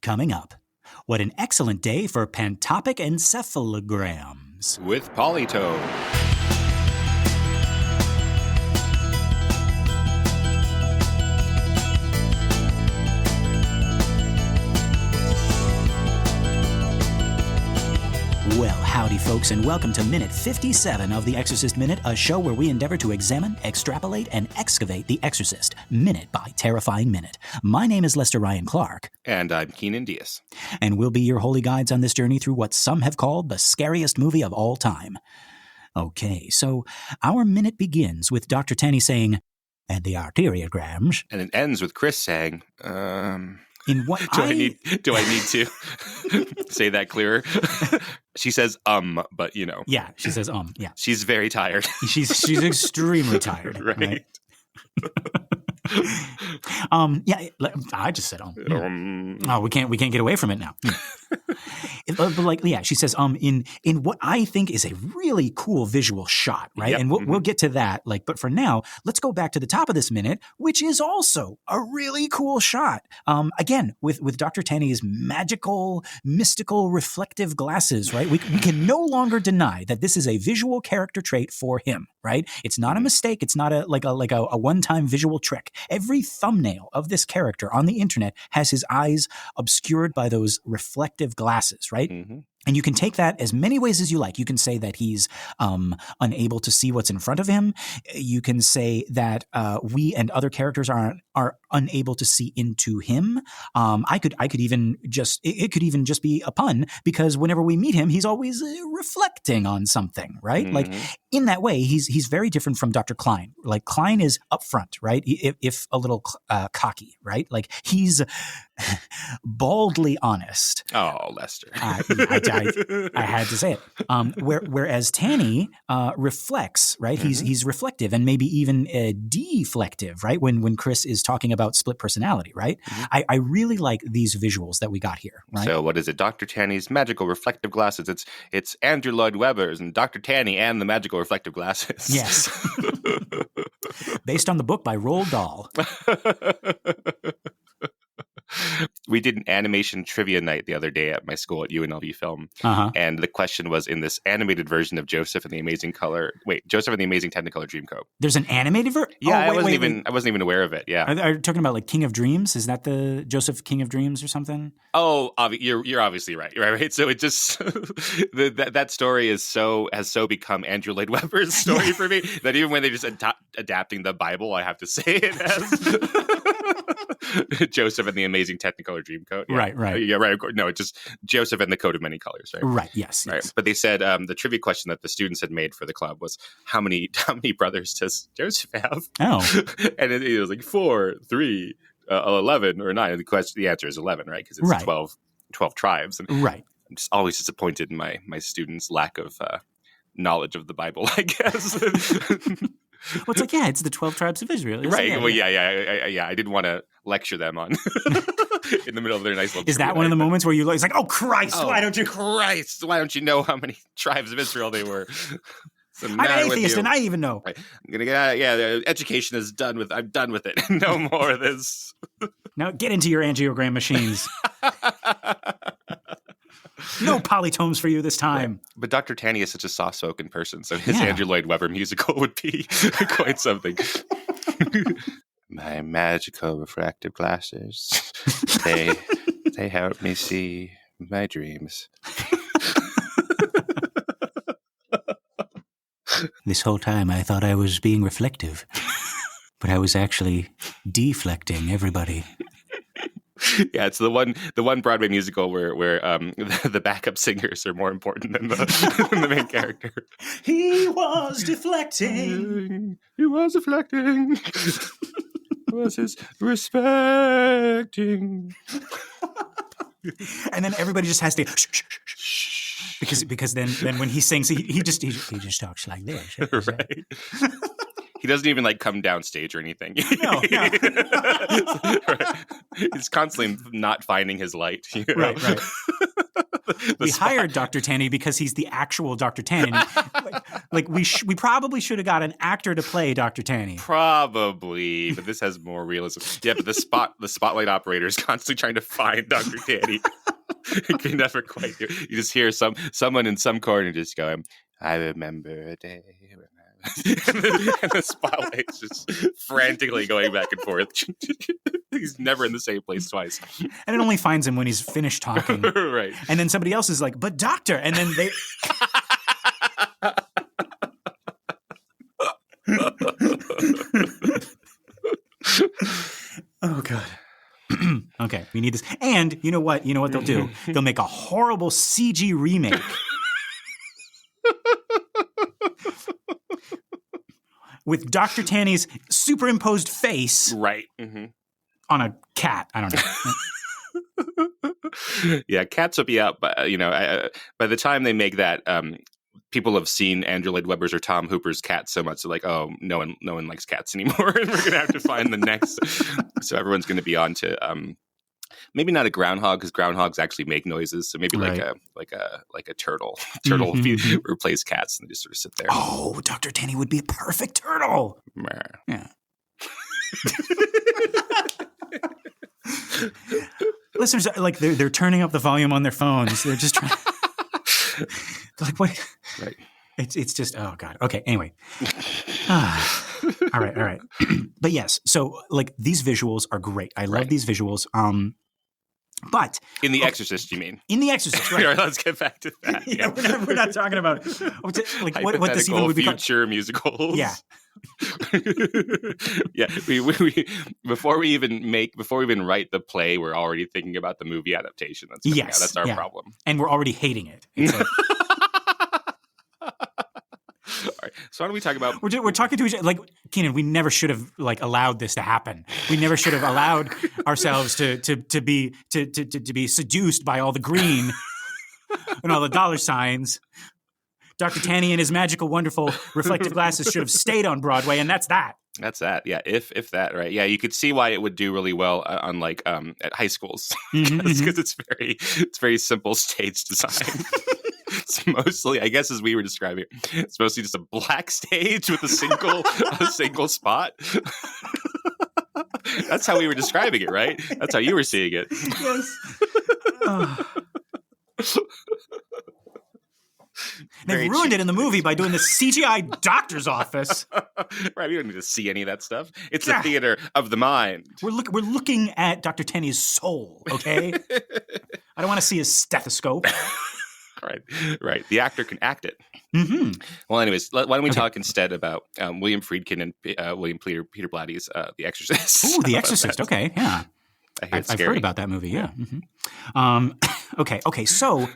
Coming up, what an excellent day for Pantopaque Encephalograms. With Polytome. Well, howdy folks, and welcome to Minute 57 of the Exorcist Minute, a show where we endeavor to examine, extrapolate, and excavate The Exorcist, minute by terrifying minute. My name is Lester Ryan Clark. And I'm Kynan Diaz. And we'll be your holy guides on this journey through what some have called the scariest movie of all time. Okay, so our minute begins with Dr. Taney saying, and the deuteragonist. And it ends with Chris saying, In what do I need to say that clearer? She says, but you know. Yeah, she says, yeah. She's very tired. She's extremely tired. Right. Yeah, I just said, Oh, we can't get away from it now. But she says, in what I think is a really cool visual shot, right? Yep. And we'll get to that. But for now, let's go back to the top of this minute, which is also a really cool shot. Again, with Dr. Taney's magical, mystical, reflective glasses, right? We can no longer deny that this is a visual character trait for him, right? It's not a mistake. It's not a one-time visual trick. Every thumbnail of this character on the internet has his eyes obscured by those reflective glasses, right? Mm-hmm. And you can take that as many ways as you like. You can say that he's unable to see what's in front of him. You can say that we and other characters are unable to see into him. It could even just be a pun, because whenever we meet him, he's always reflecting on something, right? Mm-hmm. Like in that way, he's very different from Dr. Kynan. Like Kynan is upfront, right? If a little cocky, right? Like he's baldly honest. Oh, Lester. I had to say it. Whereas Taney reflects, right? Mm-hmm. He's reflective and maybe even deflective, right? When Chris is talking about split personality, right? Mm-hmm. I really like these visuals that we got here, right? So what is it? Dr. Taney's magical reflective glasses. It's Andrew Lloyd Webber's and Dr. Taney and the magical reflective glasses. Yes. Based on the book by Roald Dahl. We did an animation trivia night the other day at my school at UNLV Film, and the question was in this animated version of Joseph and the Amazing Technicolor Dreamcoat. There's an animated version? Yeah, I wasn't even aware of it. Yeah, are you talking about like King of Dreams? Is that the Joseph King of Dreams or something? Oh, you're obviously right. Right. So it just that story has so become Andrew Lloyd Webber's story for me that even when they're just adapting the Bible, I have to say it as Joseph and the Amazing Technicolor Dreamcoat. Yeah. Right. Yeah, right. No, it's just Joseph and the Coat of Many Colors, right? Right, yes. Right. But they said the trivia question that the students had made for the club was, how many brothers does Joseph have? Oh. And it was like 4, 3, 11, or 9. And the answer is 11, right? Because it's 12 tribes. And right. I'm just always disappointed in my students' lack of knowledge of the Bible, I guess. Well, it's like, yeah, it's the 12 tribes of Israel. Right. Yeah. I didn't want to lecture them on in the middle of their nice little. Is that one of the moments where it's like, oh, Christ, why don't you know how many tribes of Israel they were? I'm an atheist and I even know. Right. I'm gonna get the education is done with. I'm done with it. No more of this. Now get into your angiogram machines. No polytomes for you this time. Right. But Dr. Taney is such a soft-spoken person, so his Andrew Lloyd Webber musical would be quite something. My magical refractive glasses, they help me see my dreams. This whole time I thought I was being reflective, but I was actually deflecting everybody. Yeah, it's the one Broadway musical where the backup singers are more important than the main character. He was deflecting. He was deflecting. Was his respecting. And then everybody just has to because then when he sings he just talks like this. Right. He doesn't even come downstage or anything. No. Right. He's constantly not finding his light. Right. we hired Dr. Taney because he's the actual Dr. Taney. We probably should have got an actor to play Dr. Taney. Probably, but this has more realism. Yeah, but the spotlight operator is constantly trying to find Dr. Taney. You can never quite do it. You just hear someone in some corner just going, "I remember a day." and the spotlight's just frantically going back and forth. He's never in the same place twice. And it only finds him when he's finished talking. Right. And then somebody else is like, "But doctor," and then they... Oh, God. Okay, we need this. And you know what? You know what they'll do? They'll make a horrible CG remake. With Dr. Taney's superimposed face, right, mm-hmm. on a cat. I don't know. Yeah, cats will be out, but by the time they make that, people have seen Andrew Lloyd Webber's or Tom Hooper's cats so much, they're like, oh, no one likes cats anymore, and we're gonna have to find the next. So everyone's gonna be on to maybe not a groundhog, because groundhogs actually make noises. So maybe right. like a turtle. Turtle mm-hmm. replace cats and they just sort of sit there. Oh, Dr. Taney would be a perfect turtle. Yeah. Listeners, like they're turning up the volume on their phones. They're just trying. They're like, what? Right. It's just, oh God. Okay. Anyway. All right. But yes, so like these visuals are great. I love these visuals. But in The Exorcist, you mean? In The Exorcist, right? Let's get back to that. Yeah, we're not talking about like what this even would be future musicals. Yeah. Yeah. We before we even write the play, we're already thinking about the movie adaptation. That's our problem, and we're already hating it. It's like, all right. So why don't we talk about? We're talking to each other. Like, Kynan, we never should have like allowed this to happen. We never should have allowed ourselves to be seduced by all the green and all the dollar signs. Dr. Taney and his magical, wonderful reflective glasses should have stayed on Broadway, and that's that. That's that. Yeah, if that, right? Yeah, you could see why it would do really well on like at high schools because it's very simple stage design. It's mostly, I guess, as we were describing, it's mostly just a black stage with a single spot. That's how we were describing it, right? That's how you were seeing it. Yes. They ruined it in the movie by doing the CGI doctor's office. Right, we don't need to see any of that stuff. It's the theater of the mind. We're looking at Dr. Taney's soul, okay? I don't want to see his stethoscope. Right. The actor can act it. Mm-hmm. Well, anyways, why don't we talk instead about William Friedkin and William Peter Blatty's The Exorcist? Oh, The Exorcist. Okay, yeah. I've heard about that movie, yeah. Mm-hmm. Okay, so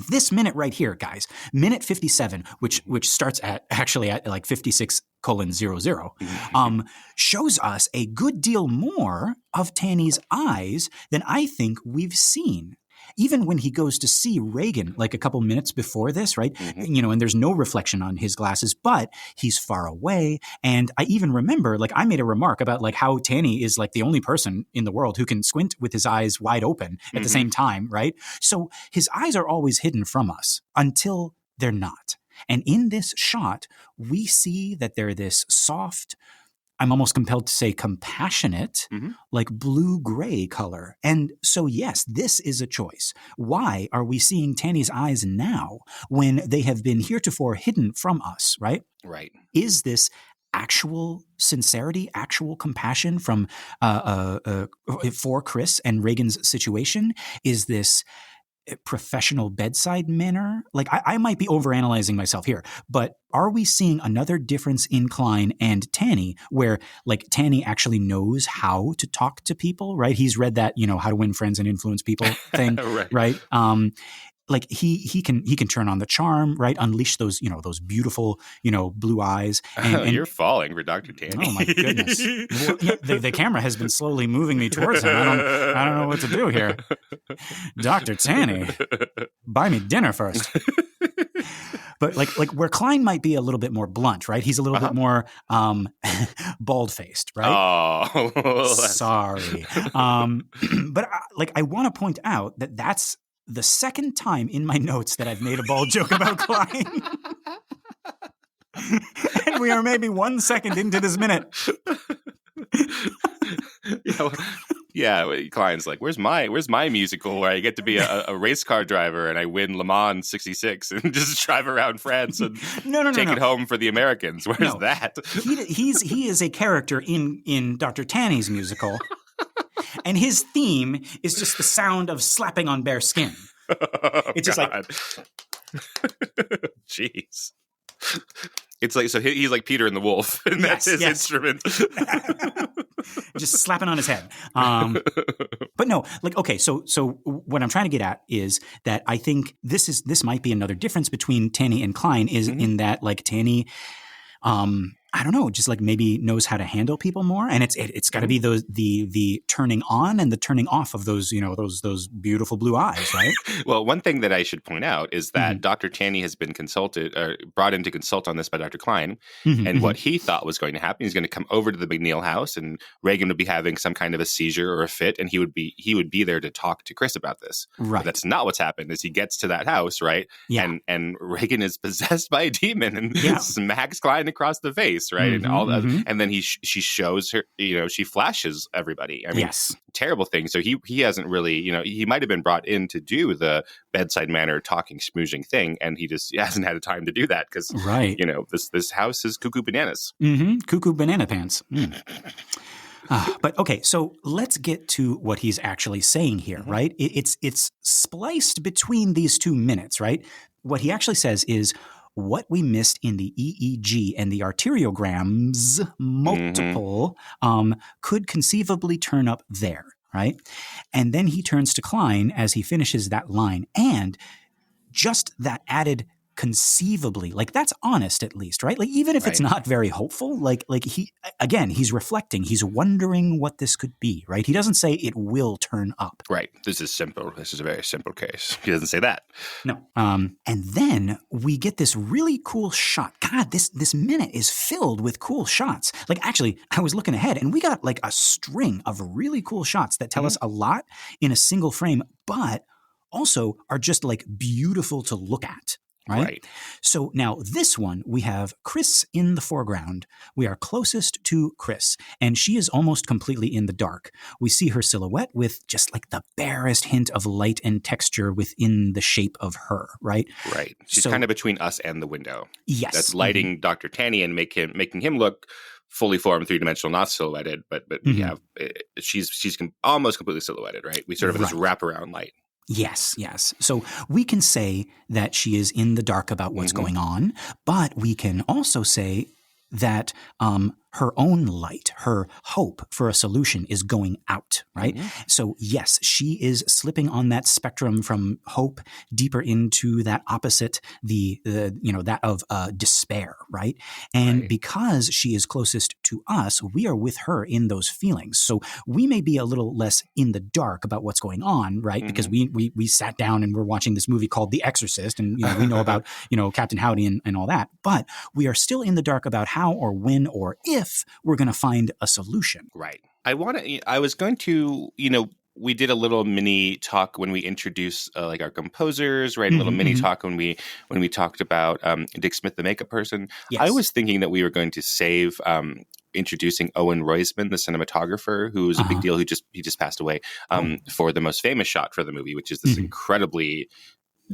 this minute right here, guys, minute 57, which starts at like 56:00, shows us a good deal more of Taney's eyes than I think we've seen. Even when he goes to see Regan, like a couple minutes before this, right? Mm-hmm. And there's no reflection on his glasses, but he's far away. And I even remember, like, I made a remark about like how Taney is like the only person in the world who can squint with his eyes wide open at the same time, right? So his eyes are always hidden from us until they're not. And in this shot, we see that they're this soft, I'm almost compelled to say compassionate, like blue-gray color. And so, yes, this is a choice. Why are we seeing Taney's eyes now when they have been heretofore hidden from us, right? Right. Is this actual sincerity, actual compassion from for Chris and Regan's situation? Is this professional bedside manner? Like, I might be overanalyzing myself here, but are we seeing another difference in Kynan and Taney where like Taney actually knows how to talk to people, right? He's read that, How to Win Friends and Influence People thing, right? Like he can turn on the charm, right? Unleash those, those beautiful, blue eyes. And you're falling for Dr. Taney. Oh my goodness. Well, the camera has been slowly moving me towards him. I don't know what to do here. Dr. Taney, buy me dinner first. But like where Kynan might be a little bit more blunt, right? He's a little bit more bald-faced, right? Oh, sorry. But I want to point out that's the second time in my notes that I've made a bald joke about Klein. And we are maybe 1 second into this minute. Klein's like, where's my musical where I get to be a race car driver and I win Le Mans '66 and just drive around France and take it home for the Americans? Where's that? He is a character in Dr. Taney's musical, and his theme is just the sound of slapping on bare skin. It's just like, jeez. It's like, so he's like Peter and the Wolf, and that's his instrument. Just slapping on his head. But no, like, okay, so what I'm trying to get at is that I think this might be another difference between Taney and Klein is in that, like, Taney, I don't know, just like maybe knows how to handle people more, and it's got to be the turning on and the turning off of those, you know, those beautiful blue eyes, right? Well, one thing that I should point out is that Dr. Taney has been brought in to consult on this by Dr. Klein, and what he thought was going to happen, he's going to come over to the McNeil house, and Reagan would be having some kind of a seizure or a fit, and he would be there to talk to Chris about this. Right. But that's not what's happened. Is he gets to that house, right? Yeah. And Reagan is possessed by a demon and smacks Klein across the face. Right. And all that. And then she shows her, you know, she flashes everybody. I mean, terrible thing. So he hasn't really, you know, he might have been brought in to do the bedside manner talking, schmoozing thing. And he hasn't had a time to do that because, you know, this house is cuckoo bananas. Cuckoo banana pants. But okay, so let's get to what he's actually saying here, right? It's spliced between these 2 minutes, right? What he actually says is, what we missed in the EEG and the arteriograms, multiple, could conceivably turn up there, right? And then he turns to Klein as he finishes that line. And just that added conceivably, like, that's honest at least, right? Like, even if it's not very hopeful, like he's reflecting, he's wondering what this could be, right? He doesn't say it will turn up. Right. This is simple. This is a very simple case. He doesn't say that. No. And then we get this really cool shot. God, this minute is filled with cool shots. Like, actually, I was looking ahead and we got like a string of really cool shots that tell us a lot in a single frame, but also are just like beautiful to look at. Right? So now this one, we have Chris in the foreground. We are closest to Chris, and she is almost completely in the dark. We see her silhouette with just like the barest hint of light and texture within the shape of her, right? Right. She's kind of between us and the window. Yes. That's lighting Dr. Taney and making him look fully formed, three-dimensional, not silhouetted, but we have she's almost completely silhouetted, right? We sort of have this wraparound light. Yes. So we can say that she is in the dark about what's going on, but we can also say that her own light, her hope for a solution is going out, right? So yes, she is slipping on that spectrum from hope deeper into that opposite, that of despair, right? And because she is closest to us, we are with her in those feelings. So we may be a little less in the dark about what's going on, right? Because we sat down and we're watching this movie called The Exorcist, and we know about Captain Howdy and all that, but we are still in the dark about how or when or if we're going to find a solution. Right. I was going to, we did a little mini talk when we introduced like our composers, right? A little mini talk when we talked about Dick Smith, the makeup person. Yes. I was thinking that we were going to save introducing Owen Roizman, the cinematographer, who was a big deal, he just passed away, for the most famous shot for the movie, which is this incredibly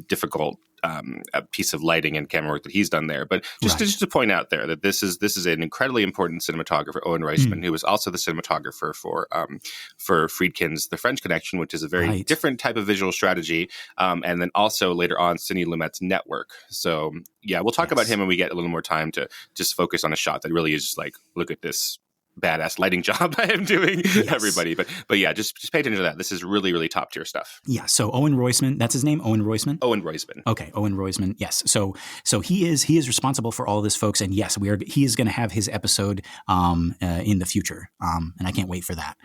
difficult a piece of lighting and camera work that he's done there. But just to point out there that this is an incredibly important cinematographer, Owen Roizman, who was also the cinematographer for Friedkin's The French Connection, which is a very different type of visual strategy. And then also later on, Sidney Lumet's Network. So yeah, we'll talk about him when we get a little more time to just focus on a shot that really is just like, look at this badass lighting job I am doing, everybody. But yeah, just pay attention to that. This is really, really top tier stuff. Yeah. So Owen Roizman, that's his name, Owen Roizman? Owen Roizman. Okay, Owen Roizman. Yes. So he is responsible for all this, folks. And yes, he is going to have his episode in the future. And I can't wait for that.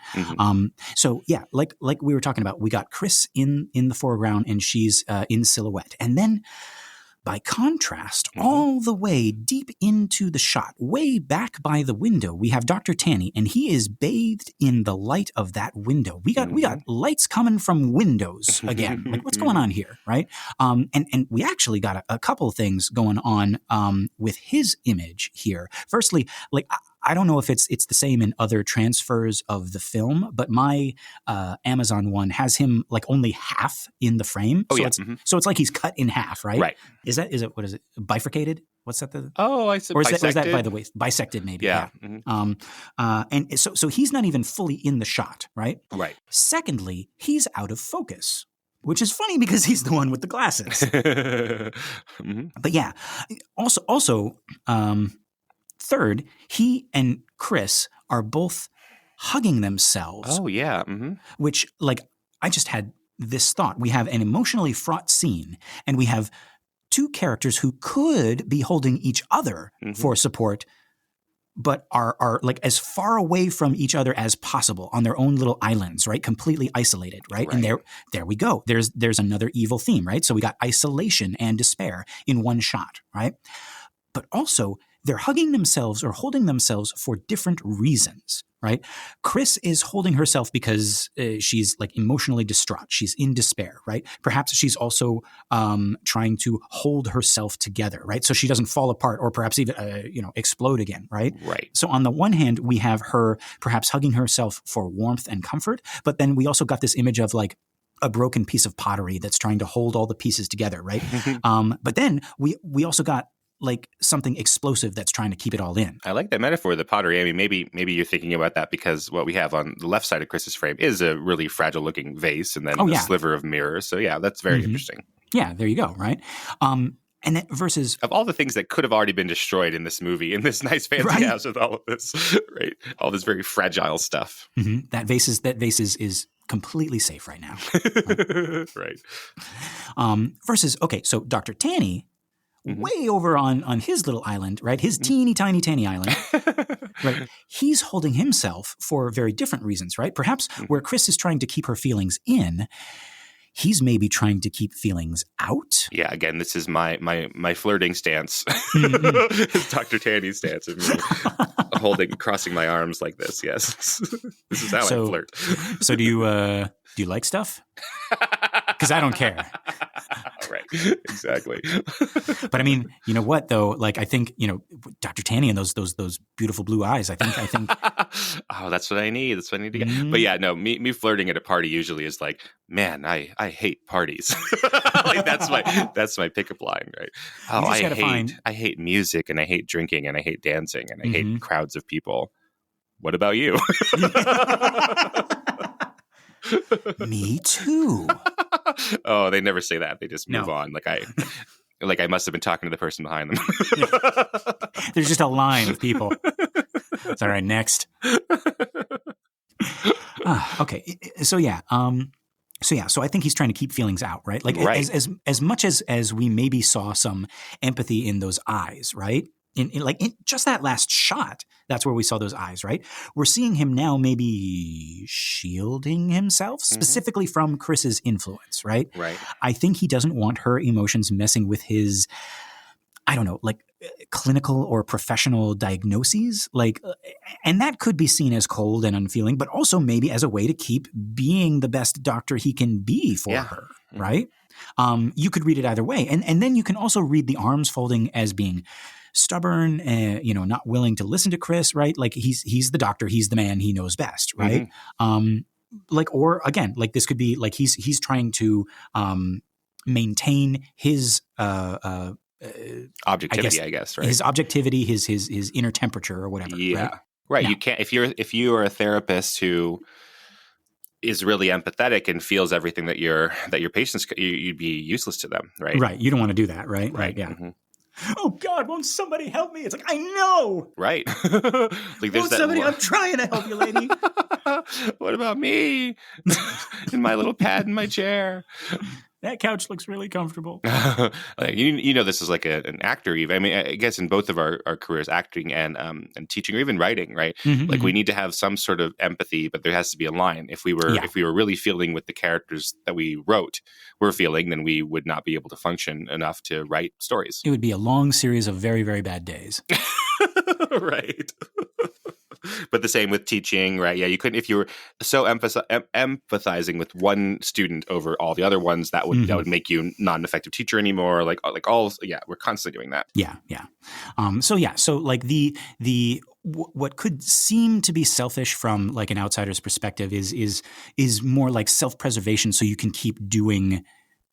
So yeah, like we were talking about, we got Chris in the foreground and she's in silhouette. And then By contrast, all the way deep into the shot, way back by the window, we have Dr. Taney, and he is bathed in the light of that window. We got lights coming from windows again. Like, what's going on here, right? And we actually got a couple of things going on with his image here. Firstly, like, I don't know if it's the same in other transfers of the film, but my Amazon one has him like only half in the frame. So it's like he's cut in half, right? Right. Is it what is it? Bifurcated? What's that? I said or is bisected. that by the waist? Bisected, maybe. Yeah. And so he's not even fully in the shot, right? Right. Secondly, he's out of focus, which is funny because he's the one with the glasses. But yeah, also. Third, he and Chris are both hugging themselves. Oh, yeah. Which, like, I just had this thought. We have an emotionally fraught scene, and we have two characters who could be holding each other for support, but are like as far away from each other as possible on their own little islands, right? Completely isolated, right? And there we go. There's another evil theme, right? So we got isolation and despair in one shot, right? But also, they're hugging themselves or holding themselves for different reasons, right? Chris is holding herself because she's like emotionally distraught. She's in despair, right? Perhaps she's also trying to hold herself together, right? So she doesn't fall apart or perhaps even, explode again, right? Right. So on the one hand, we have her perhaps hugging herself for warmth and comfort, but then we also got this image of like a broken piece of pottery that's trying to hold all the pieces together, right? But then we also got like something explosive that's trying to keep it all in. I like that metaphor, the pottery. I mean, maybe you're thinking about that because what we have on the left side of Chris's frame is a really fragile looking vase and then a sliver of mirror. So yeah, that's very interesting. Yeah, there you go, right? And then versus of all the things that could have already been destroyed in this movie, in this nice fancy house with all of this, right? All this very fragile stuff. That vase is completely safe right now. Right. Versus, okay, so Dr. Taney, way over on his little island, right? His teeny tiny Taney island, right? He's holding himself for very different reasons, right? Perhaps where Chris is trying to keep her feelings in, he's maybe trying to keep feelings out. Yeah, again, this is my flirting stance. It's Dr. Taney's stance of me crossing my arms like this. Yes, this is how I flirt. So do you like stuff? Because I don't care. Right, exactly. But I mean, you know what though? Like, I think Dr. Taney and those beautiful blue eyes. I think. Oh, that's what I need. That's what I need to get. But yeah, no, me flirting at a party usually is like, man, I hate parties. Like that's my pickup line, right? Oh, I hate music and I hate drinking and I hate dancing and I hate crowds of people. What about you? Me too. Oh, they never say that. They just move on. Like I must have been talking to the person behind them. There's just a line of people. It's all right. Next. Okay. So yeah. So I think he's trying to keep feelings out, right? Like as much as we maybe saw some empathy in those eyes, right? In just that last shot, that's where we saw those eyes, right? We're seeing him now maybe shielding himself specifically from Chris's influence, right? Right. I think he doesn't want her emotions messing with his, I don't know, like clinical or professional diagnoses, like, and that could be seen as cold and unfeeling, but also maybe as a way to keep being the best doctor he can be for her, right? You could read it either way. And then you can also read the arms folding as being stubborn, not willing to listen to Chris, right? Like he's the doctor, he's the man, he knows best, right? Or again, like this could be like he's trying to maintain his objectivity, I guess, right? His objectivity, his inner temperature or whatever. Yeah, right. Yeah. You can't if you are a therapist who is really empathetic and feels everything that your patients, you'd be useless to them, right? Right. You don't want to do that, right? Right. Yeah. Oh God, won't somebody help me? It's like, I know. Right. Like, won't somebody? I'm trying to help you, lady. What about me? In my little pad in my chair. That couch looks really comfortable. This is like an actor. Even I mean, I guess in both of our careers, acting and teaching, or even writing, right? Mm-hmm, We need to have some sort of empathy, but there has to be a line. If we were really feeling with the characters that we wrote were feeling, then we would not be able to function enough to write stories. It would be a long series of very, very bad days. Right. But the same with teaching, right? Yeah, you couldn't, if you were so empathizing with one student over all the other ones, that would make you not an effective teacher anymore. We're constantly doing that. Yeah. So like what could seem to be selfish from like an outsider's perspective is more like self-preservation, so you can keep doing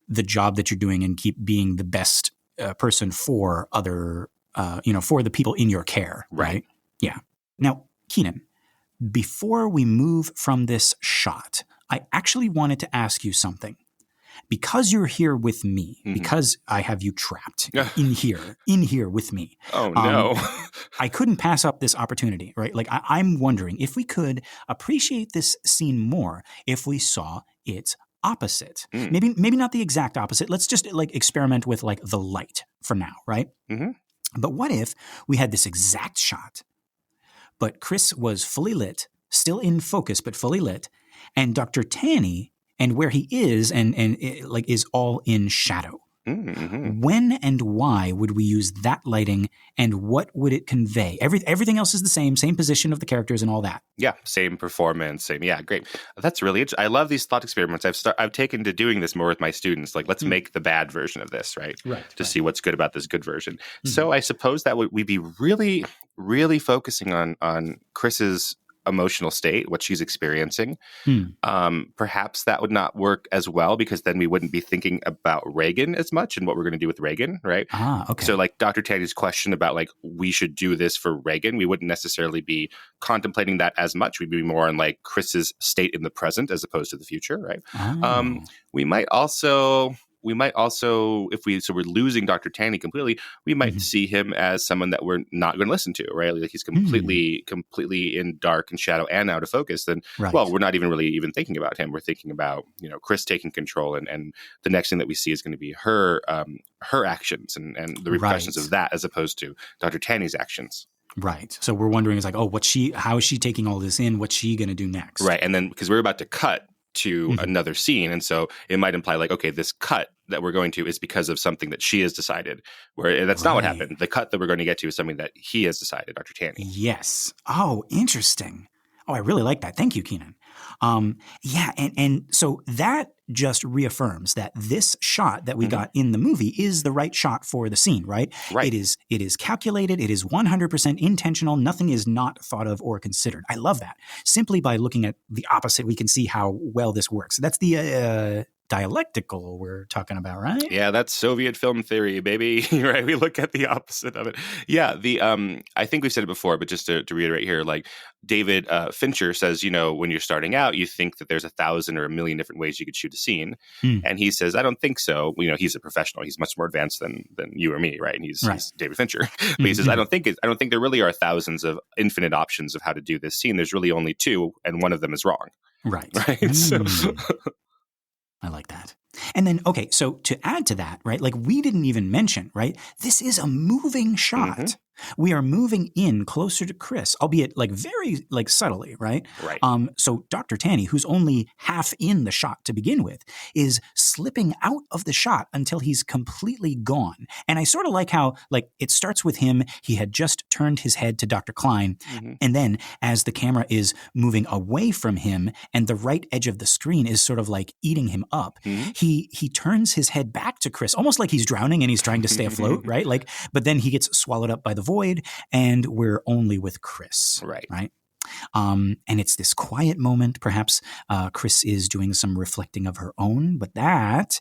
the job that you're doing and keep being the best person for other, for the people in your care, right? Yeah. Now, Kynan, before we move from this shot, I actually wanted to ask you something. Because you're here with me, because I have you trapped in here with me. Oh, no. I couldn't pass up this opportunity, right? Like, I'm wondering if we could appreciate this scene more if we saw its opposite. Maybe not the exact opposite. Let's just like experiment with like the light for now, right? Mm-hmm. But what if we had this exact shot, but Chris was fully lit, still in focus, but fully lit, and Dr. Taney and where he is and is all in shadow. Mm-hmm. When and why would we use that lighting, and what would it convey? Everything else is the same position of the characters and all that. Yeah, same performance, same. Yeah, great. That's really interesting. I love these thought experiments. I've taken to doing this more with my students. Like, let's make the bad version of this, right? To see what's good about this good version. Mm-hmm. So I suppose that we'd be really, really focusing on Chris's emotional state, what she's experiencing. Perhaps that would not work as well, because then we wouldn't be thinking about Reagan as much and what we're going to do with Reagan, right? Okay. So like Dr. Taney's question about like, we should do this for Reagan, we wouldn't necessarily be contemplating that as much. We'd be more on like Chris's state in the present as opposed to the future, right? We might also, if we're losing Dr. Taney completely, we might see him as someone that we're not going to listen to, right? Like he's completely in dark and shadow and out of focus. Then, well, we're not even thinking about him. We're thinking about, Chris taking control, and the next thing that we see is going to be her actions and the repercussions of that, as opposed to Dr. Taney's actions. Right. So we're wondering, is like, how is she taking all this in? What's she going to do next? Right. And then, because we're about to cut to another scene. And so it might imply like, okay, this cut that we're going to is because of something that she has decided, where that's not what happened. The cut that we're going to get to is something that he has decided, Dr. Taney. Yes. Oh, interesting. Oh, I really like that. Thank you, Kynan. And so that just reaffirms that this shot that we got in the movie is the right shot for the scene, right? Right. It is calculated. It is 100% intentional. Nothing is not thought of or considered. I love that. Simply by looking at the opposite, we can see how well this works. That's the dialectical we're talking about, right? Yeah, that's Soviet film theory, baby. Right? We look at the opposite of it. Yeah, I think we've said it before, but just to reiterate here, like David Fincher says, when you're starting out, you think that there's 1,000 or 1,000,000 different ways you could shoot a scene. And he says, I don't think so. He's a professional. He's much more advanced than you or me, right? And he's David Fincher. But he says, I don't think there really are thousands of infinite options of how to do this scene. There's really only two, and one of them is wrong. Right. So I like that. And then, okay, so to add to that, right, like we didn't even mention, right, this is a moving shot. We are moving in closer to Chris, albeit like very like subtly, right? Right. So Dr. Taney, who's only half in the shot to begin with, is slipping out of the shot until he's completely gone. And I sort of like how like it starts with him. He had just turned his head to Dr. Klein. And then as the camera is moving away from him and the right edge of the screen is sort of like eating him up, he turns his head back to Chris, almost like he's drowning and he's trying to stay afloat, right? Like, but then he gets swallowed up by the void, and we're only with Chris. Right. And it's this quiet moment. Perhaps Chris is doing some reflecting of her own, but that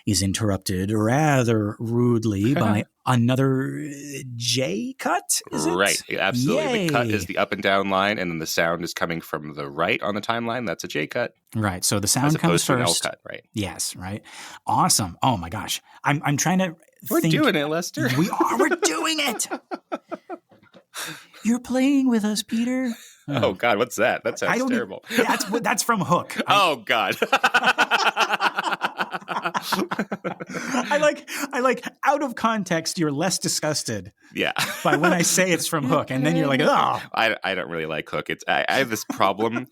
is interrupted rather rudely by another J cut. Is it? Right. Absolutely. Yay. The cut is the up and down line, and then the sound is coming from the right on the timeline. That's a J cut. Right. So the sound comes first. As opposed to an L cut, right? Yes. Right. Awesome. Oh my gosh. I'm trying to. We're doing it, Lester. We are. We're doing it. You're playing with us, Peter. Oh God, what's that? That sounds terrible. That's from Hook. Oh God. I like out of context, you're less disgusted. Yeah. By when I say it's from Hook, and then you're like, oh. I don't really like Hook. I have this problem.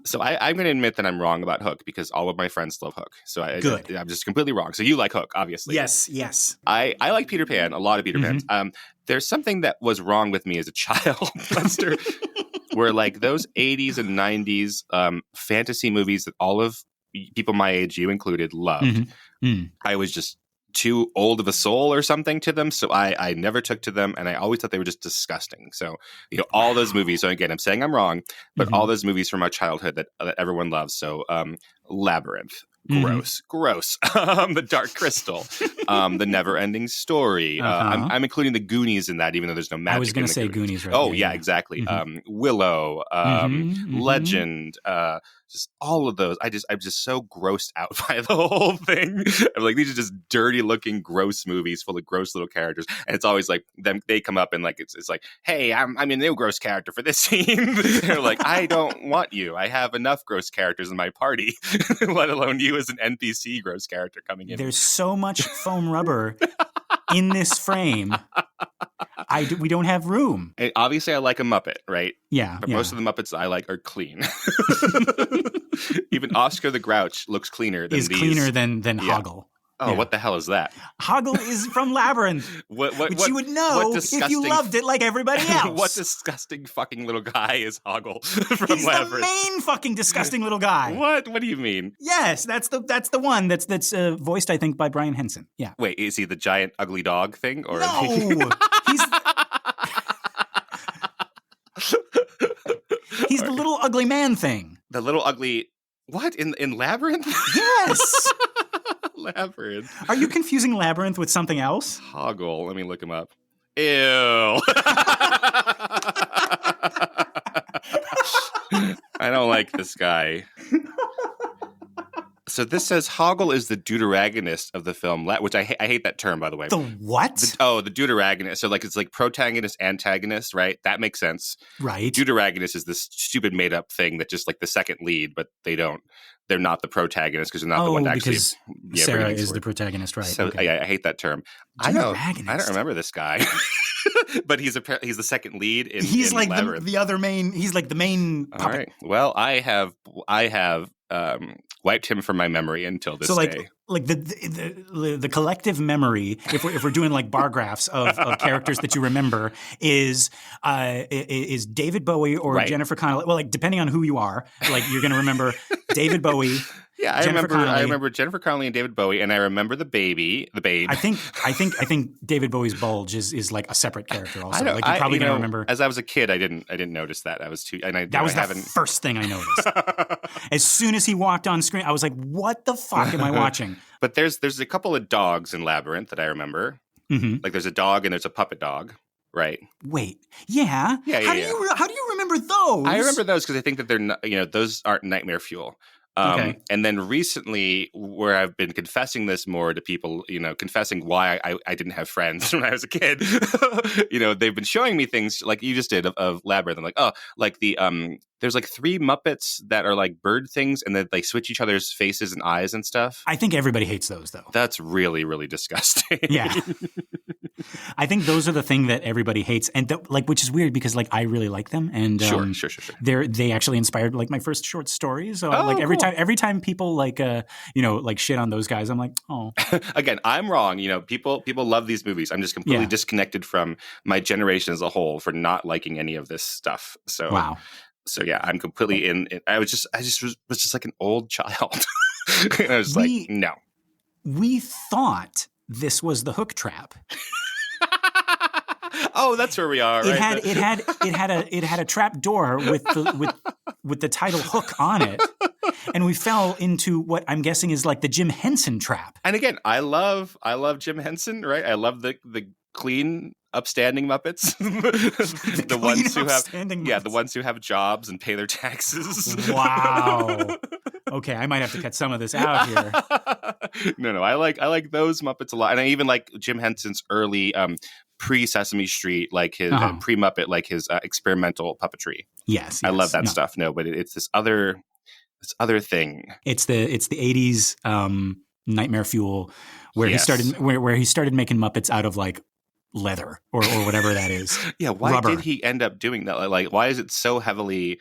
So I'm going to admit that I'm wrong about Hook because all of my friends love Hook. So I'm just completely wrong. So you like Hook, obviously. Yes. I like Peter Pan, a lot of Peter Pans. There's something that was wrong with me as a child, Lester, where like those 80s and 90s fantasy movies that all of people my age, you included, loved. I was just too old of a soul or something to them, so I never took to them, and I always thought they were just disgusting. So all those movies. So again, I'm saying I'm wrong, but all those movies from our childhood that everyone loves. So Labyrinth, gross. The Dark Crystal, the Never-Ending Story. I'm including the Goonies in that, even though there's no magic. I was going to say Goonies. Right? Oh yeah, exactly. Willow, Legend. Just all of those. I'm just so grossed out by the whole thing. I'm like, these are just dirty looking, gross movies full of gross little characters. And it's always like they come up and like, it's like, hey, I'm a new gross character for this scene. They're like, I don't want you. I have enough gross characters in my party, let alone you as an NPC gross character coming in. There's so much foam rubber in this frame. We don't have room. And obviously, I like a Muppet, right? Yeah. But most of the Muppets I like are clean. Even Oscar the Grouch looks cleaner than cleaner than Hoggle. Oh, what the hell is that? Hoggle is from Labyrinth, which you would know if you loved it like everybody else. What disgusting fucking little guy is Hoggle from He's Labyrinth? He's the main fucking disgusting little guy. What? What do you mean? Yes, that's the one that's voiced, I think, by Brian Henson. Yeah. Wait, is he the giant ugly dog thing? Or no, he's the little ugly man thing. The little ugly what in Labyrinth? Yes. Labyrinth. Are you confusing Labyrinth with something else? Hoggle. Let me look him up. Ew. I don't like this guy. So this says Hoggle is the deuteragonist of the film, which I hate that term, by the way. The what? The deuteragonist. So like it's like protagonist, antagonist, right? That makes sense. Right. Deuteragonist is this stupid made up thing that just like the second lead, but they're not the protagonist because they're not the one to actually. Because Sarah is the protagonist, right? So okay. I hate that term. I don't remember this guy. But he's the second lead in like Labyrinth. the other main. He's like the main puppet. All right. Well, I have wiped him from my memory until this day. Like the collective memory, if we're doing like bar graphs of characters that you remember, is David Bowie or Jennifer Connelly. Well, like depending on who you are, like you're going to remember David Bowie. Yeah, I remember Jennifer Connelly and David Bowie, and I remember the babe. I think David Bowie's bulge is like a separate character. Also, like you're probably gonna remember. As I was a kid, I didn't notice that. I was too. And that was the first thing I noticed. As soon as he walked on screen, I was like, "What the fuck am I watching?" But there's a couple of dogs in Labyrinth that I remember. Mm-hmm. Like there's a dog and there's a puppet dog. Right. Wait. Yeah. How do you remember those? I remember those because I think that they're not, those aren't nightmare fuel. Okay. And then recently, where I've been confessing this more to people, confessing why I didn't have friends when I was a kid, they've been showing me things like you just did of Labyrinth. I'm like, oh, like there's like 3 Muppets that are like bird things and that they switch each other's faces and eyes and stuff. I think everybody hates those though. That's really, really disgusting. Yeah. I think those are the thing that everybody hates, and which is weird because like I really like them, and sure. They actually inspired like my first short stories. So like every time people like shit on those guys, I'm like, oh. Again, I'm wrong. People love these movies. I'm just completely disconnected from my generation as a whole for not liking any of this stuff. So wow. So yeah, I'm completely in. I was just like an old child. I was like, no. We thought this was the Hook trap. Oh, that's where we are. Right? It had a trap door with the title Hook on it, and we fell into what I'm guessing is like the Jim Henson trap. And again, I love Jim Henson, right? I love the clean, upstanding Muppets, the ones who have jobs and pay their taxes. Wow. Okay, I might have to cut some of this out here. No, I like those Muppets a lot, and I even like Jim Henson's early pre-Sesame Street, like his pre-Muppet, like his experimental puppetry. Yes. I love that stuff. No, but it's this other thing. It's the 80s nightmare fuel where he started where he started making Muppets out of like leather or whatever that is. Yeah, why Rubber. did he end up doing that? Like, why is it so heavily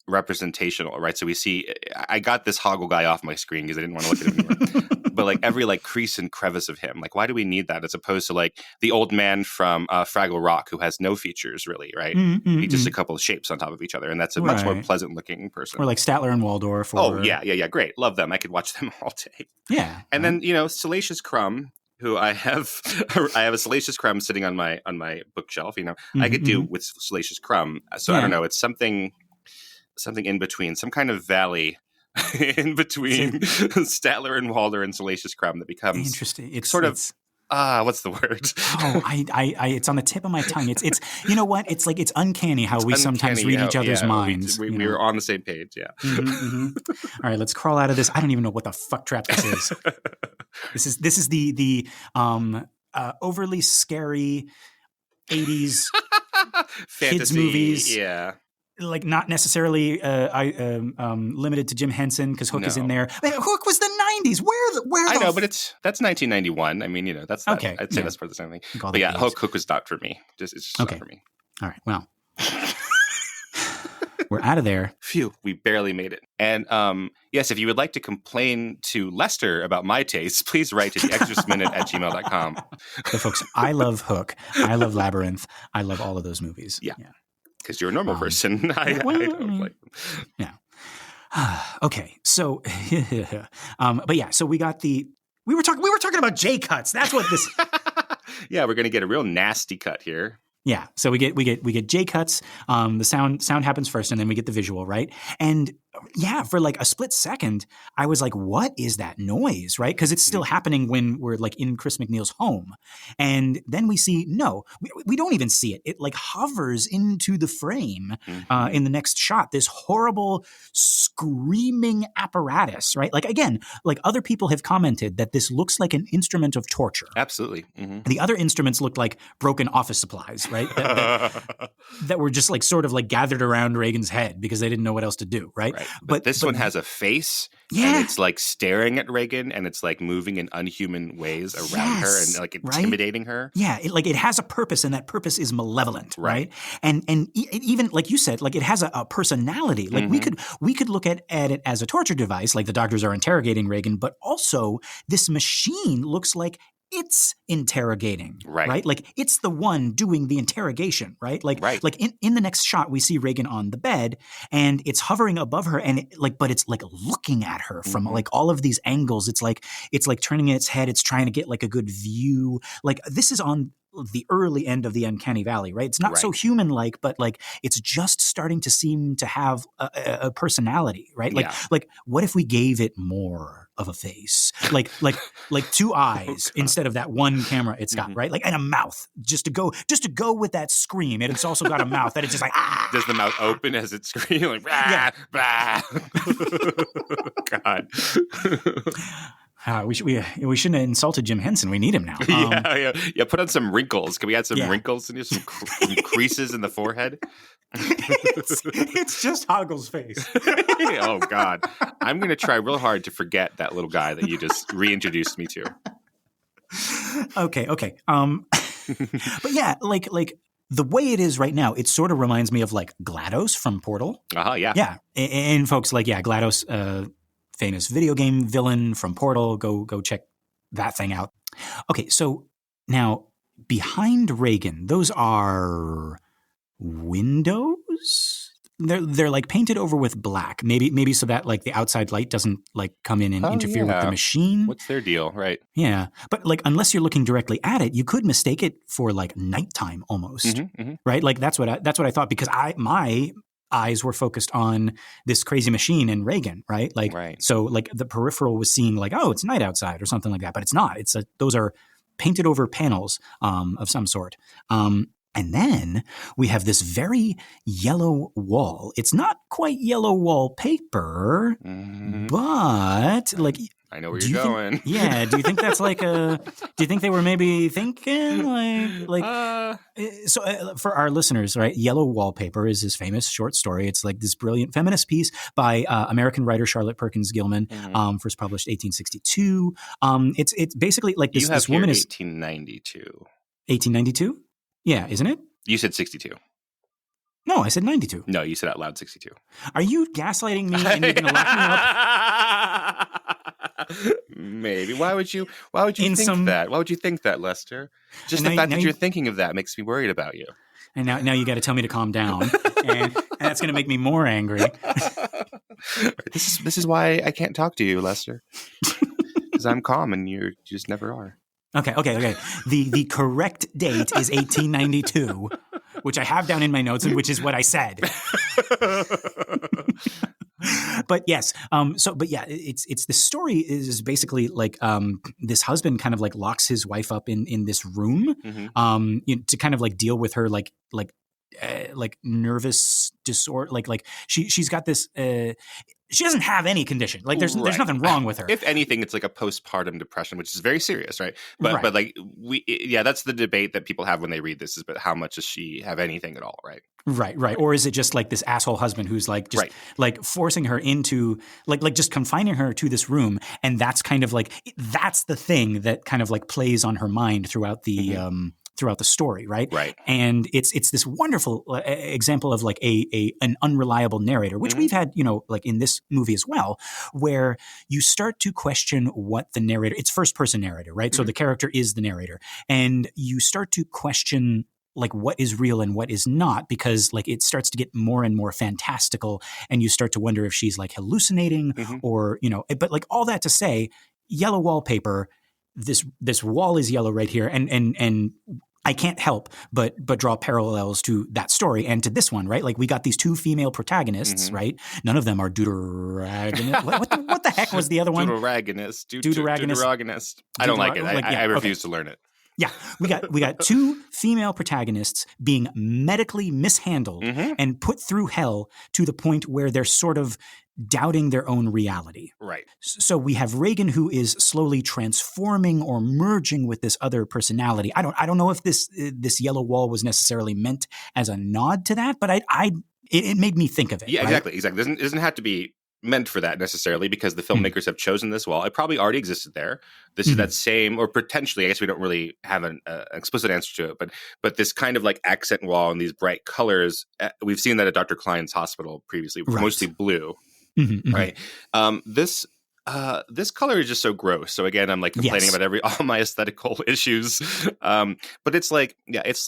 representational, right? So we see, I got this Hoggle guy off my screen because I didn't want to look at him anymore. But like every like crease and crevice of him, like why do we need that as opposed to like the old man from Fraggle Rock who has no features really, right? He's just a couple of shapes on top of each other, and that's a much more pleasant looking person. Or like Statler and Waldorf. Oh yeah, great, love them. I could watch them all day. Yeah, and then Salacious Crumb, who I have a Salacious Crumb sitting on my bookshelf. I could do with Salacious Crumb. So I don't know. It's something in between, some kind of valley in between Statler and Waldorf and Salacious Crumb that becomes interesting. It's sort of what's the word? It's on the tip of my tongue. It's you know what? It's like it's uncanny how we sometimes read each other's minds. We were on the same page. Yeah. All right, let's crawl out of this. I don't even know what the fuck trap this is. This is the overly scary 80s fantasy kids movies. Yeah. Like not necessarily limited to Jim Henson because Hook is in there. I mean, Hook was the 90s. Where I know, but that's 1991. I mean, that's not, okay. I'd say that's part of the same thing. But yeah, Hook was not for me. It's just not for me. All right. Well, we're out of there. Phew, we barely made it. And yes, if you would like to complain to Lester about my tastes, please write to the exorcistminute@gmail.com. So folks, I love Hook. I love Labyrinth. I love all of those movies. Yeah. Because you're a normal person. I don't like them. Yeah. Okay. So, but yeah. So we got we were talking about J cuts. That's what this. Yeah, we're gonna get a real nasty cut here. Yeah. So we get J cuts. The sound happens first, and then we get the visual, right? And yeah, for like a split second, I was like, "What is that noise?" Right? Because it's still happening when we're like in Chris McNeil's home, and then we see we don't even see it. It like hovers into the frame in the next shot. This horrible screaming apparatus, right? Like again, like other people have commented that this looks like an instrument of torture. Absolutely. Mm-hmm. The other instruments looked like broken office supplies, right? That were just like sort of like gathered around Reagan's head because they didn't know what else to do, right? But this one has a face, and it's like staring at Reagan, and it's like moving in unhuman ways around her and like intimidating her. Yeah, it has a purpose, and that purpose is malevolent, right? And even like you said, like it has a personality. Like we could look at it as a torture device, like the doctors are interrogating Reagan, but also this machine looks like it's interrogating, right? Like it's the one doing the interrogation, right? Like in the next shot, we see Reagan on the bed and it's hovering above her and but it's like looking at her from like all of these angles. It's like turning its head. It's trying to get like a good view. Like this is on the early end of the uncanny valley, right? It's not so human-like, but like it's just starting to seem to have a personality, right? Like what if we gave it more of a face, like two eyes instead of that one camera it's got, right? Like and a mouth just to go with that scream. And it's also got a mouth that it's just like Does the mouth open as it screams? Like bah, bah. God. We shouldn't have insulted Jim Henson. We need him now. Yeah. Put on some wrinkles. Can we add some wrinkles in here? Some creases in the forehead. It's just Hoggle's face. Oh God, I'm gonna try real hard to forget that little guy that you just reintroduced me to. Okay. But yeah, like the way it is right now, it sort of reminds me of like GLaDOS from Portal. Yeah. And folks, like GLaDOS. Famous video game villain from Portal. Go check that thing out. Okay, so now behind Reagan, those are windows. They're like painted over with black, maybe so that like the outside light doesn't like come in and interfere with the machine. What's their deal, right? Yeah, but like unless you're looking directly at it, you could mistake it for like nighttime almost, right? Like that's what I thought because my eyes were focused on this crazy machine and Reagan, right? So like the peripheral was seeing like, oh, it's night outside or something like that, but it's not. Those are painted over panels of some sort. And then we have this very yellow wall. It's not quite yellow wallpaper, but like I know where Do you're you going. think? Yeah. Do you think that's like a? Do you think they were maybe thinking so for our listeners, right? Yellow Wallpaper is his famous short story. It's like this brilliant feminist piece by American writer Charlotte Perkins Gilman, first published 1862. It's basically like this. You have This woman here is 1892. 1892. Yeah, isn't it? You said 62. No, I said 92. No, you said out loud 62. Are you gaslighting me and you're going to lock me up? Maybe. Why would you think that? Why would you think that, Lester? Just the fact that you're thinking of that makes me worried about you. And now you got to tell me to calm down, and that's going to make me more angry. This is why I can't talk to you, Lester. Because I'm calm and you just never are. Okay. The correct date is 1892, which I have down in my notes, and which is what I said. But yes, it's the story is basically like this husband kind of like locks his wife up in this room to kind of like deal with her like nervous disorder, like she's got this. She doesn't have any condition. Like there's nothing wrong with her. If anything, it's like a postpartum depression, which is very serious, right? But like that's the debate that people have when they read this is, but how much does she have anything at all, right? Right. Or is it just like this asshole husband who's like just like forcing her into like just confining her to this room, and that's kind of like that's the thing that kind of like plays on her mind throughout the throughout the story, right? Right. And it's this wonderful example of like an unreliable narrator, which we've had, like in this movie as well, where you start to question what the narrator. It's first person narrator, right? So the character is the narrator, and you start to question like what is real and what is not, because like it starts to get more and more fantastical, and you start to wonder if she's like hallucinating or but like all that to say, Yellow Wallpaper, this wall is yellow right here, and I can't help but draw parallels to that story and to this one, right? Like we got these two female protagonists, right? None of them are deuteragonist. What the heck was the other one? Deuteragonist. I don't like it. I refuse to learn it. Yeah, we got two female protagonists being medically mishandled and put through hell to the point where they're sort of doubting their own reality. Right. So we have Reagan, who is slowly transforming or merging with this other personality. I don't know if this yellow wall was necessarily meant as a nod to that, but it made me think of it. Yeah, right? Exactly. It doesn't have to be meant for that necessarily, because the filmmakers have chosen this wall. It probably already existed there. This is that same, or potentially, I guess we don't really have an explicit answer to it, but this kind of like accent wall and these bright colors, we've seen that at Dr. Klein's hospital previously, mostly blue, right? This color is just so gross. So again, I'm like complaining about all my aesthetical issues. But it's like, it's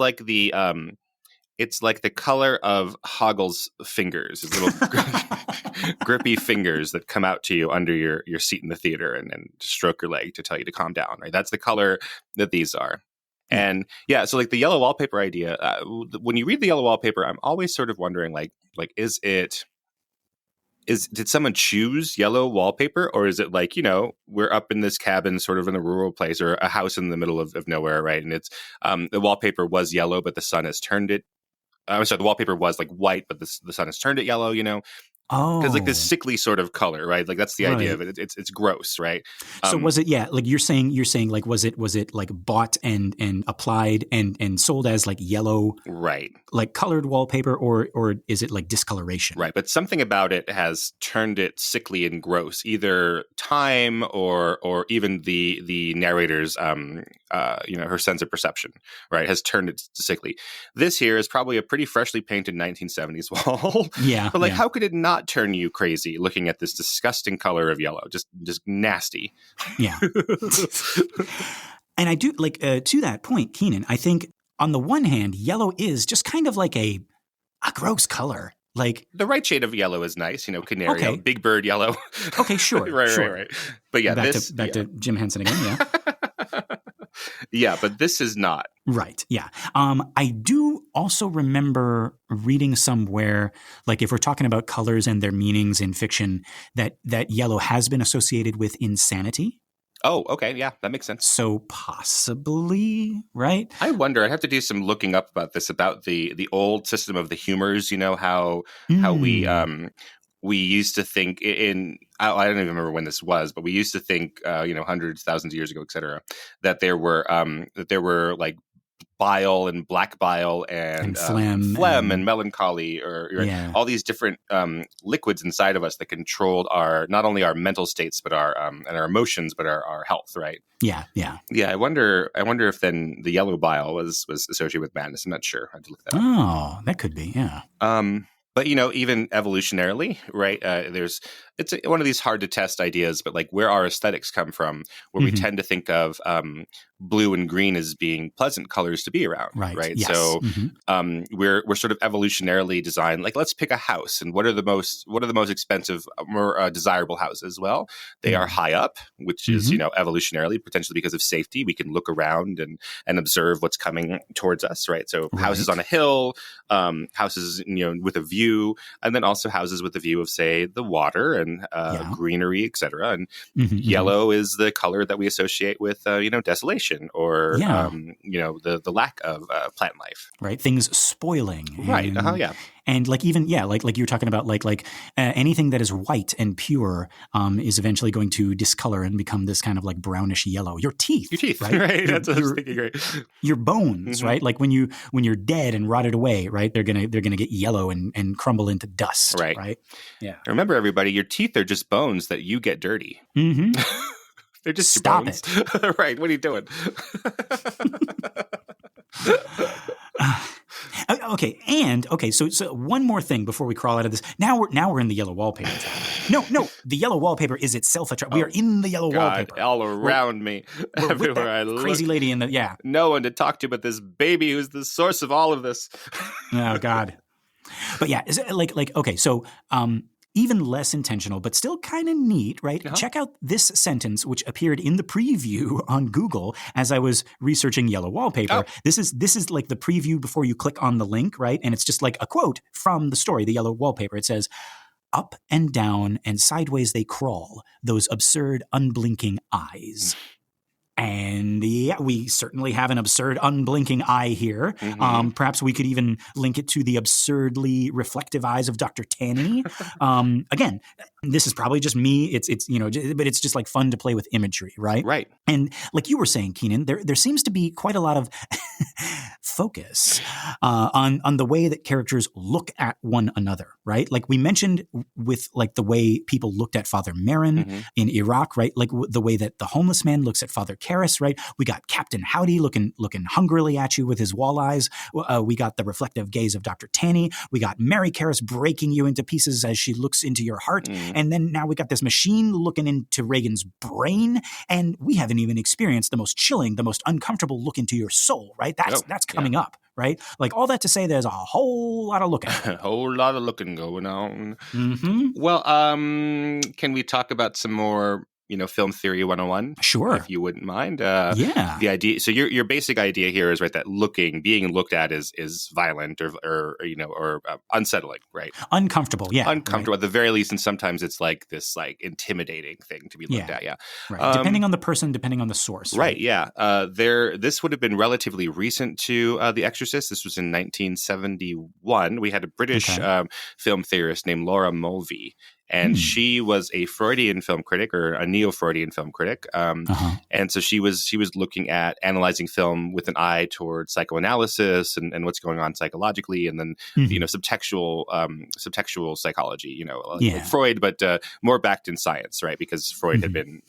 like the color of Hoggle's fingers, his little grippy fingers that come out to you under your seat in the theater and stroke your leg to tell you to calm down, right? That's the color that these are. And so like the Yellow Wallpaper idea, when you read the Yellow Wallpaper, I'm always sort of wondering like did someone choose yellow wallpaper, or is it like, we're up in this cabin sort of in a rural place or a house in the middle of nowhere, right? And it's the wallpaper was yellow, but the sun has turned it. The wallpaper was like white, but the sun has turned it yellow, Oh, because like this sickly sort of color, right? Like that's the idea of it. It's gross, right? So was it? Yeah, like you're saying like was it like bought and applied and sold as like yellow, right? Like colored wallpaper, or is it like discoloration? Right, but something about it has turned it sickly and gross. Either time or even the narrator's her sense of perception, right, has turned it sickly. This here is probably a pretty freshly painted 1970s wall. Yeah, but like how could it not turn you crazy looking at this disgusting color of yellow? Just nasty. Yeah. And I do like to that point, Kynan, I think on the one hand, yellow is just kind of like a gross color. Like the right shade of yellow is nice, canary, big bird yellow. Okay, sure. right. But yeah, back to Jim Henson again, yeah. Yeah, but this is not. Right, yeah. I do also remember reading somewhere, like if we're talking about colors and their meanings in fiction, that yellow has been associated with insanity. Oh, okay. Yeah, that makes sense. So possibly, right? I wonder. I'd have to do some looking up about this, about the old system of the humors, how we we used to think I don't even remember when this was, but we used to think, hundreds, thousands of years ago, et cetera, that there were like bile and black bile and phlegm and melancholy or all these different liquids inside of us that controlled not only our mental states, but our emotions, but our health. Right. Yeah. I wonder if then the yellow bile was associated with madness. I'm not sure. I had to look that up. Oh, that could be. Yeah. But, even evolutionarily, right, it's one of these hard to test ideas, but like where our aesthetics come from, where we tend to think of blue and green as being pleasant colors to be around, right? Yes. So we're sort of evolutionarily designed, like, let's pick a house. And what are the most expensive, more desirable houses? Well, they are high up, which is, evolutionarily, potentially because of safety. We can look around and observe what's coming towards us, right? So houses on a hill, houses, with a view, and then also houses with a view of, say, the water and greenery, etc. And yellow is the color that we associate with, desolation or, the lack of plant life. Right. Things spoiling. Right. And like even, like you were talking about, like anything that is white and pure is eventually going to discolor and become this kind of like brownish yellow. Your teeth, right? That's what I was thinking. Right. Your bones, right? Like when you're dead and rotted away, right? They're gonna get yellow and crumble into dust, right? Yeah. Remember, everybody, your teeth are just bones that you get dirty. They're just Stop bones. it. Right. What are you doing? Okay. So one more thing before we crawl out of this. Now we're in the yellow wallpaper. No. The yellow wallpaper is itself a trap. We are in the yellow wallpaper. All around me, everywhere I look. Crazy lady in the No one to talk to but this baby who's the source of all of this. Oh God. But okay. So even less intentional, but still kind of neat, right? Uh-huh. Check out this sentence, which appeared in the preview on Google as I was researching yellow wallpaper. Oh. This is like the preview before you click on the link, right? And it's just like a quote from the story, the yellow wallpaper. It says, "Up and down and sideways they crawl, those absurd unblinking eyes." And we certainly have an absurd unblinking eye here. Perhaps we could even link it to the absurdly reflective eyes of Dr. Taney. Again, this is probably just me. It's but it's just like fun to play with imagery, right? Right. And like you were saying, Kynan, there seems to be quite a lot of focus on the way that characters look at one another, right? Like we mentioned with like the way people looked at Father Marin in Iraq, right? Like the way that the homeless man looks at Father Karras, right? We got Captain Howdy looking hungrily at you with his walleyes. We got the reflective gaze of Dr. Taney. We got Mary Karras breaking you into pieces as she looks into your heart. And then now we got this machine looking into Reagan's brain. And we haven't even experienced the most chilling, the most uncomfortable look into your soul, right? That's coming up, right? Like all that to say there's a whole lot of looking. A whole lot of looking going on. Well, can we talk about some more film theory 101? Sure. If you wouldn't mind. The idea. So your basic idea here is, right, that being looked at is violent or unsettling, right? Uncomfortable. Yeah. Uncomfortable at the very least. And sometimes it's like this like intimidating thing to be looked at. Yeah. Right. Depending on the person, depending on the source. Right. Yeah. This would have been relatively recent to The Exorcist. This was in 1971. We had a British film theorist named Laura Mulvey. And she was a Freudian film critic or a neo-Freudian film critic. And so she was looking at analyzing film with an eye towards psychoanalysis and what's going on psychologically. And then, subtextual psychology, like Freud, but more backed in science, right? Because Freud had been,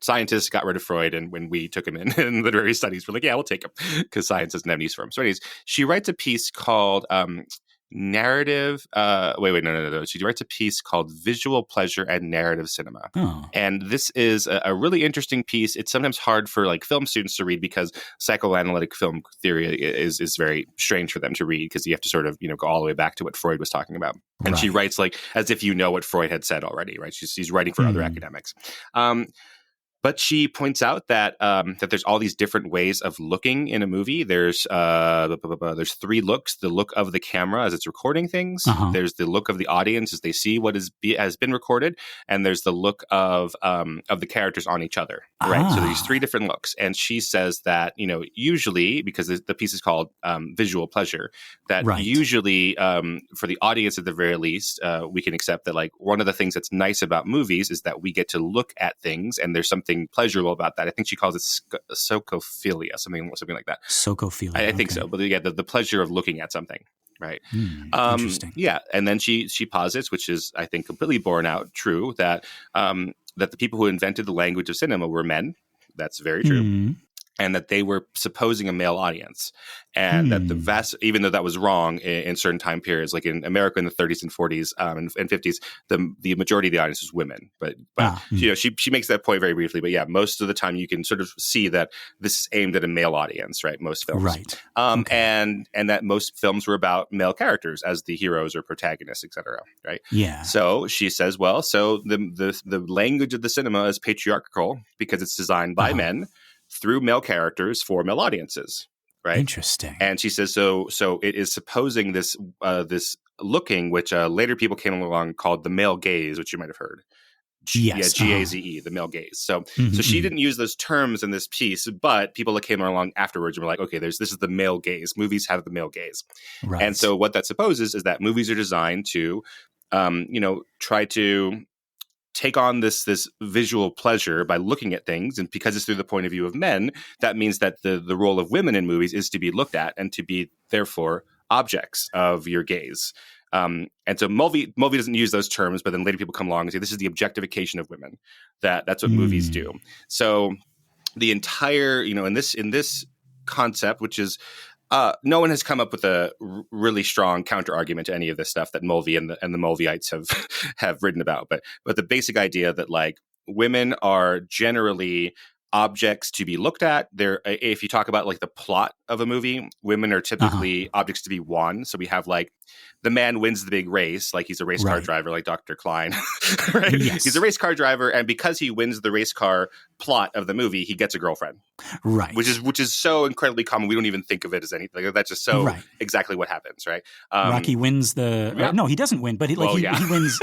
scientists got rid of Freud, and when we took him in literary studies, we're like, yeah, we'll take him because science doesn't have use for him. So anyways, she writes a piece called narrative no. She writes a piece called Visual Pleasure and Narrative Cinema. And this is a really interesting piece. It's sometimes hard for like film students to read because psychoanalytic film theory is very strange for them to read because you have to sort of, go all the way back to what Freud was talking about. And she writes like as if what Freud had said already, right? She's writing for other academics. But she points out that that there's all these different ways of looking in a movie. There's 3 looks: the look of the camera as it's recording things. There's the look of the audience as they see what has been recorded, and there's the look of the characters on each other. Right. So there's 3 different looks, and she says that usually, because the piece is called visual pleasure, that usually for the audience at the very least, we can accept that like one of the things that's nice about movies is that we get to look at things, and there's something pleasurable about that. I think she calls it socophilia, something like that. Socophilia. I think so. But the pleasure of looking at something, right? Interesting. Yeah, and then she posits, which is I think completely borne out true, that that the people who invented the language of cinema were men. That's very true. And that they were supposing a male audience, and that the even though that was wrong in certain time periods, like in America in the 30s and 40s and 50s, the majority of the audience was women. But she makes that point very briefly. But yeah, most of the time you can sort of see that this is aimed at a male audience, right? Most films, right? And that most films were about male characters as the heroes or protagonists, etc. Right? Yeah. So she says, well, so the language of the cinema is patriarchal because it's designed by men through male characters for male audiences, right? Interesting. And she says, so it is supposing this looking, which later people came along called the male gaze, which you might have heard. Yes. Gaze, the male gaze. So she didn't use those terms in this piece, but people that came along afterwards were like, okay, this is the male gaze. Movies have the male gaze. Right. And so what that supposes is that movies are designed to, try to take on this visual pleasure by looking at things, and because it's through the point of view of men, that means that the role of women in movies is to be looked at and to be therefore objects of your gaze. And so movie doesn't use those terms, but then later people come along and say this is the objectification of women. That's what movies do. So the entire in this concept, which is no one has come up with a really strong counter argument to any of this stuff that Mulvey and the Mulveyites have written about. But the basic idea that like women are generally objects to be looked at. If you talk about like the plot of a movie, women are typically objects to be won. So we have like the man wins the big race, like he's a race car driver, like Dr. Klein. Right? Yes. He's a race car driver, and because he wins the race car plot of the movie, he gets a girlfriend. Right. Which is so incredibly common. We don't even think of it as anything. Like, that's just so exactly what happens, right? Rocky wins the no, he doesn't win, but he wins.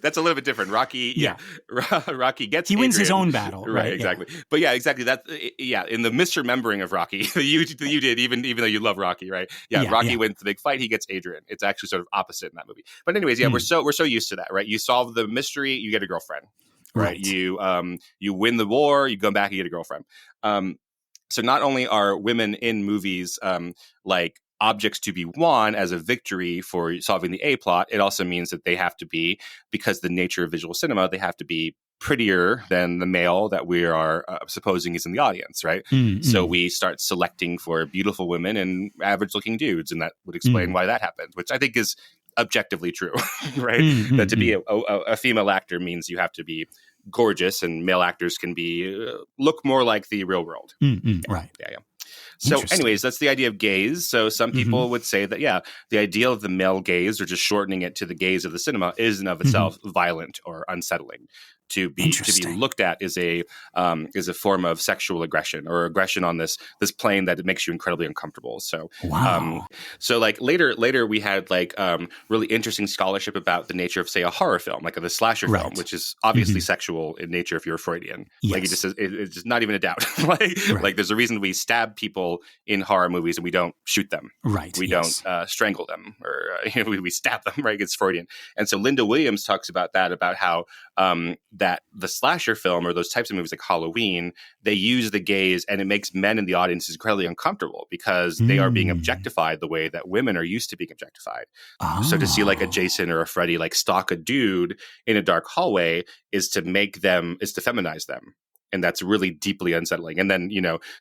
That's a little bit different. Rocky, Rocky gets he wins Adrian. His own battle, right? Exactly. Yeah. But yeah, exactly. That in the misremembering of Rocky, you did even though you love Rocky, right? Yeah, Rocky wins the big fight. He gets Adrian. It's actually sort of opposite in that movie. But anyways, we're so used to that, right? You solve the mystery, you get a girlfriend, right? You win the war, you go back, you get a girlfriend. So not only are women in movies like objects to be won as a victory for solving the A plot, it also means that they have to be, because the nature of visual cinema, they have to be prettier than the male that we are supposing is in the audience, right? So we start selecting for beautiful women and average looking dudes, and that would explain why that happened, which I think is objectively true, right? That to be a female actor means you have to be gorgeous, and male actors can be look more like the real world. Right. Yeah. So anyways, that's the idea of gaze. So some people would say that, the idea of the male gaze, or just shortening it to the gaze of the cinema, is in of itself violent or unsettling. To be looked at is a form of sexual aggression, or aggression on this plane that it makes you incredibly uncomfortable. So so like later we had like really interesting scholarship about the nature of, say, a horror film, like the slasher film, which is obviously sexual in nature if you're Freudian. Yes. Like it's just not even a doubt. Like there's a reason we stab people in horror movies and we don't shoot them. Right. We don't strangle them, or we stab them. Right. It's Freudian. And so Linda Williams talks about that, about how that the slasher film, or those types of movies like Halloween, they use the gaze, and it makes men in the audience incredibly uncomfortable because they are being objectified the way that women are used to being objectified. So to see like a Jason or a Freddy like stalk a dude in a dark hallway is to feminize them. And that's really deeply unsettling. And then,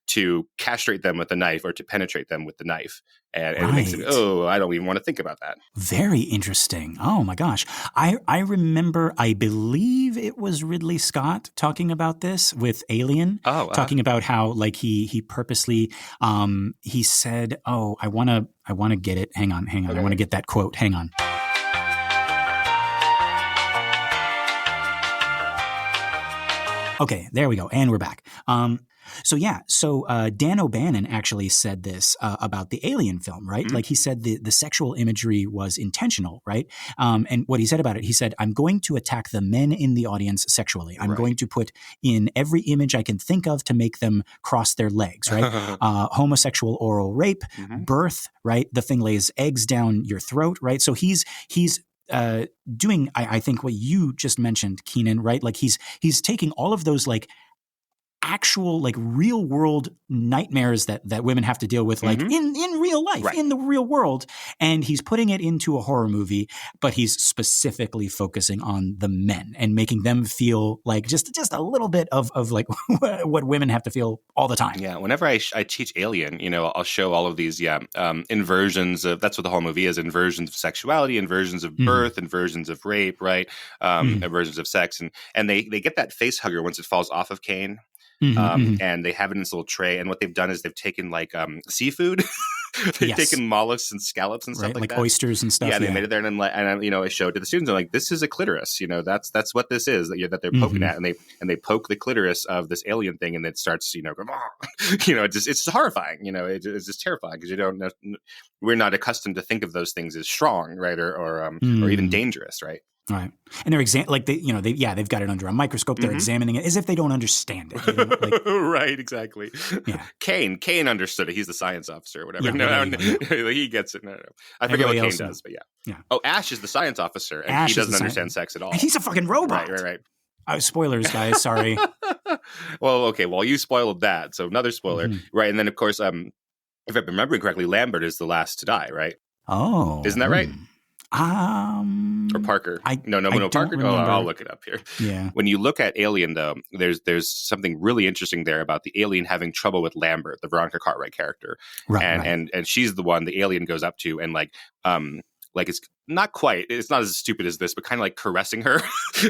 to castrate them with a knife, or to penetrate them with the knife. And it makes it, I don't even want to think about that. Very interesting. Oh, my gosh. I remember, I believe it was Ridley Scott talking about this with Alien. Talking about how, like, he purposely, he said, I want to get it. Hang on. Okay. I want to get that quote. Hang on. Okay, there we go. And we're back. So Dan O'Bannon actually said this about the Alien film, right? Mm-hmm. Like he said the sexual imagery was intentional, right? And what he said about it, he said, I'm going to attack the men in the audience sexually. I'm going to put in every image I can think of to make them cross their legs, right? Homosexual oral rape, birth, right? The thing lays eggs down your throat, right? So he's doing, I think what you just mentioned, Kynan, right? Like he's taking all of those like actual like real world nightmares that women have to deal with like in real life, in the real world. And he's putting it into a horror movie, but he's specifically focusing on the men and making them feel like just a little bit of like what women have to feel all the time. Yeah. Whenever I teach Alien, I'll show all of these, inversions of, that's what the whole movie is, inversions of sexuality, inversions of birth, inversions of rape, right? Inversions of sex. And they get that face hugger once it falls off of Kane. And they have it in this little tray. And what they've done is they've taken like seafood. They've taken mollusks and scallops and stuff like that. Oysters and stuff. Yeah, they made it there, and I showed to the students. I'm like, this is a clitoris. That's what this is that they're poking at, and they poke the clitoris of this alien thing, and it starts, going, it's just horrifying. It's just terrifying because we're not accustomed to think of those things as strong, right, or even dangerous, right. Right, and they're they've got it under a microscope. They're examining it as if they don't understand it. Right, exactly. Yeah, Kane understood it. He's the science officer or whatever. He gets it. No. I forget what Kane does, but yeah. Oh, Ash is the science officer, and he doesn't understand sex at all. And he's a fucking robot. Right. Spoilers, guys. Sorry. Well, okay. Well, you spoiled that, so another spoiler, right? And then, of course, if I'm remembering correctly, Lambert is the last to die, right? Oh, isn't that right? Or Parker? No, Parker. Oh, I'll look it up here. Yeah. When you look at Alien, though, there's something really interesting there about the alien having trouble with Lambert, the Veronica Cartwright character, and she's the one the alien goes up to and like it's not quite. It's not as stupid as this, but kind of like caressing her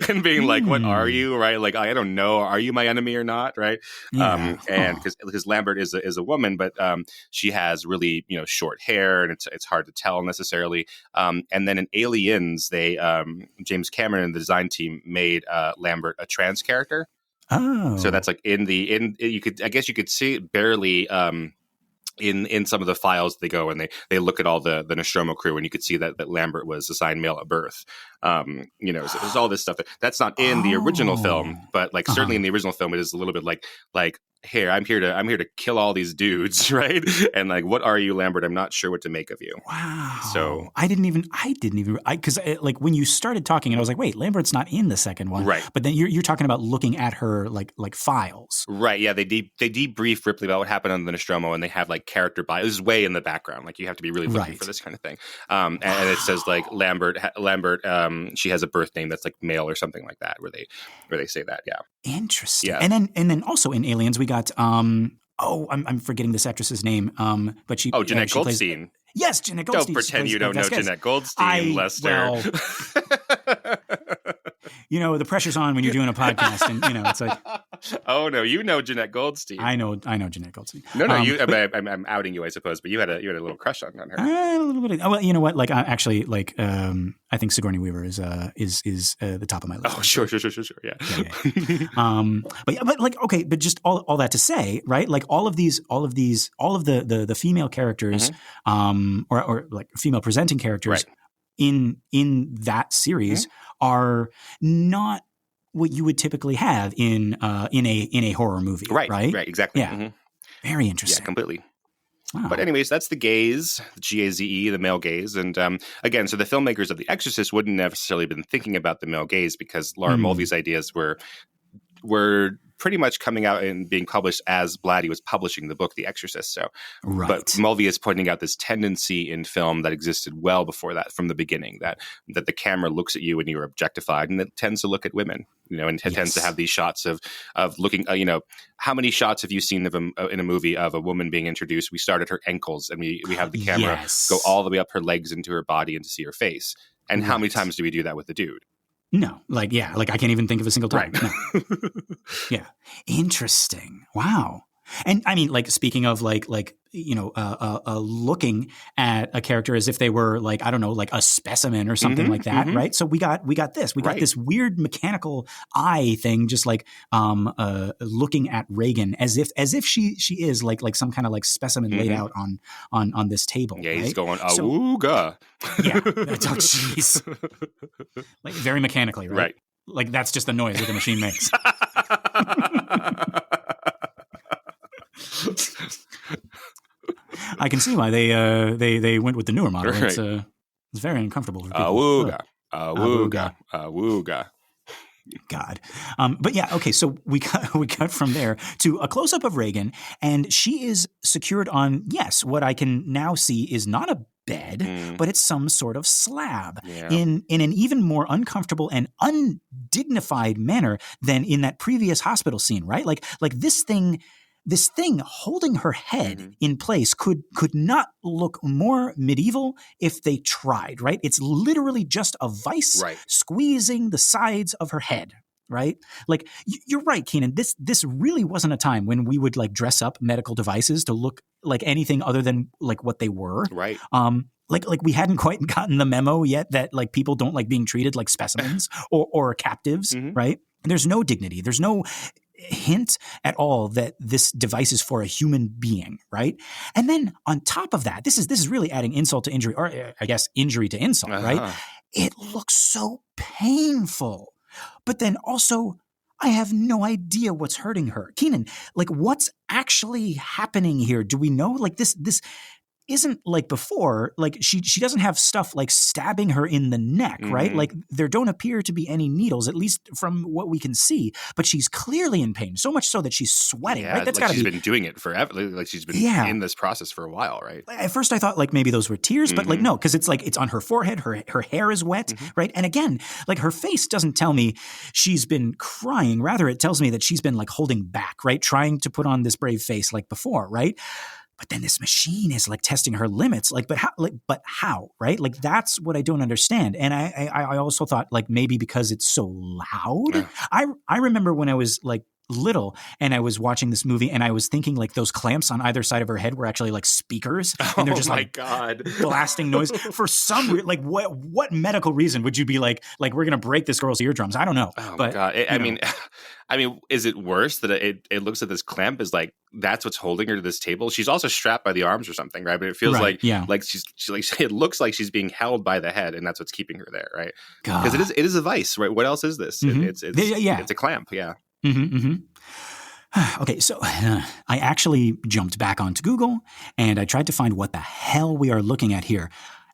and being like, "What are you?" Right? Like, I don't know. Are you my enemy or not? Right? Yeah. And because Lambert is a woman, but she has really short hair, and it's hard to tell necessarily. And then in Aliens, they James Cameron and the design team made Lambert a trans character. Oh, so that's like you could see it barely. In some of the files they go and they look at all the Nostromo crew, and you could see that Lambert was assigned male at birth. So there's all this stuff that's not in the original film, but like certainly in the original film it is a little bit like here I'm here to kill all these dudes, right? And like, what are you, Lambert? I'm not sure what to make of you. Wow. So I didn't even because like when you started talking and I was like, wait, Lambert's not in the second one, right? But then you're talking about looking at her like files, right? Yeah, they debrief Ripley about what happened on the Nostromo, and they have like character bios. This is way in the background. Like you have to be really looking for this kind of thing. And it says like Lambert. She has a birth name that's like male or something like that, where they say that. Yeah. Interesting. Yeah. And then also in Aliens we got I'm forgetting this actress's name. But she Jeanette Goldstein. Yes, Jeanette Goldstein. Don't pretend you don't know Jeanette Goldstein, Lester. The pressure's on when you're doing a podcast, and it's like, oh no, Jeanette Goldstein. I know Jeanette Goldstein. No, I'm outing you, I suppose, but you had a little crush on her. A little bit. Well, you know what? Like, actually, like, I think Sigourney Weaver is the top of my list. Oh, sure, yeah. But like, okay, but just all that to say, right? Like, all of the female characters, or like female presenting characters. Right. In that series are not what you would typically have in a horror movie, right? Exactly. Yeah, very interesting. Yeah, completely. Wow. But anyways, that's the gaze, the G-A-Z-E, the male gaze, and again, so the filmmakers of The Exorcist wouldn't necessarily been thinking about the male gaze because Laura Mulvey's ideas were pretty much coming out and being published as Blatty was publishing the book The Exorcist. So, but Mulvey is pointing out this tendency in film that existed well before that, from the beginning, that the camera looks at you and you're objectified, and it tends to look at women, and it tends to have these shots of looking. How many shots have you seen of in a movie of a woman being introduced? We start at her ankles, and we have the camera go all the way up her legs into her body and to see her face. And how many times do we do that with the dude? No, I can't even think of a single time. Right. No. Yeah. Interesting. Wow. And I mean, like, speaking of looking at a character as if they were like, I don't know, like a specimen or something like that, right? So we got this. We got this weird mechanical eye thing, just like looking at Reagan as if she is like some kind of like specimen laid out on this table. Yeah, right? he's going awooga. Yeah. Oh, jeez. Like very mechanically, right? Right. Like that's just the noise that the machine makes. I can see why they went with the newer model. Right. It's very uncomfortable for people. Awooga. God. But yeah, okay, so we cut from there to a close-up of Reagan, and she is secured on, yes, what I can now see is not a bed, but it's some sort of slab in an even more uncomfortable and undignified manner than in that previous hospital scene, right? Like this thing holding her head in place could not look more medieval if they tried, right? It's literally just a vice squeezing the sides of her head, right? Like you're right, Kynan. This really wasn't a time when we would like dress up medical devices to look like anything other than like what they were. Right. Like we hadn't quite gotten the memo yet that like people don't like being treated like specimens or captives, right? There's no dignity. There's no hint at all that this device is for a human being, right? And then on top of that, this is really adding insult to injury, or I guess injury to insult, right? It looks so painful. But then also, I have no idea what's hurting her. Kynan, like what's actually happening here? Do we know? Like this isn't like before, like she doesn't have stuff like stabbing her in the neck, right? Like there don't appear to be any needles, at least from what we can see, but she's clearly in pain, so much so that she's sweating, right? That's like she's been doing it forever. Like she's been in this process for a while, right? At first I thought like maybe those were tears, but like no, because it's like it's on her forehead, her hair is wet, right? And again, like her face doesn't tell me she's been crying. Rather, it tells me that she's been like holding back, right? Trying to put on this brave face like before, right? But then this machine is like testing her limits, like, but how, right? Like that's what I don't understand. And I also thought like maybe because it's so loud. I remember when I was like little and I was watching this movie and I was thinking like those clamps on either side of her head were actually like speakers, and they're just blasting noise for some like what medical reason would you be like we're gonna break this girl's eardrums? I don't know. Oh but God. I mean, is it worse that it looks at this clamp as like that's what's holding her to this table? She's also strapped by the arms or something, right? But it feels like she's like it looks like she's being held by the head, and that's what's keeping her there, right? Because it is a vice, right? What else is this? It's a clamp, yeah. Okay, so I actually jumped back onto Google and I tried to find what the hell we are looking at here.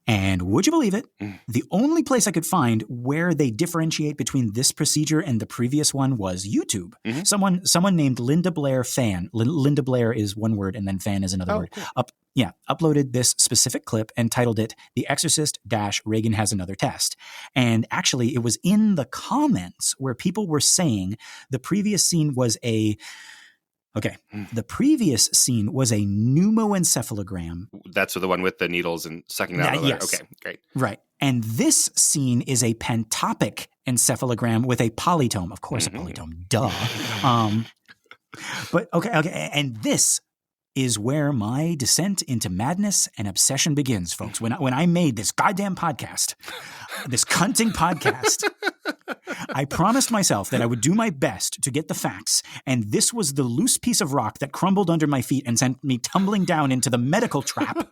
And would you believe it? The only place I could find where they differentiate between this procedure and the previous one was YouTube. Someone named Linda Blair Fan. Linda Blair is one word and then fan is another word. Cool. Uploaded this specific clip and titled it "The Exorcist - Reagan Has Another Test." And actually, it was in the comments where people were saying the previous scene was a pneumoencephalogram. That's the one with the needles and sucking that out. Yes. Okay, great. Right. And this scene is a Pantopaque encephalogram with a polytome. Of course, a polytome. Duh. But okay. And this is where my descent into madness and obsession begins, folks. When I made this goddamn podcast, this cunting podcast, I promised myself that I would do my best to get the facts, and this was the loose piece of rock that crumbled under my feet and sent me tumbling down into the medical trap.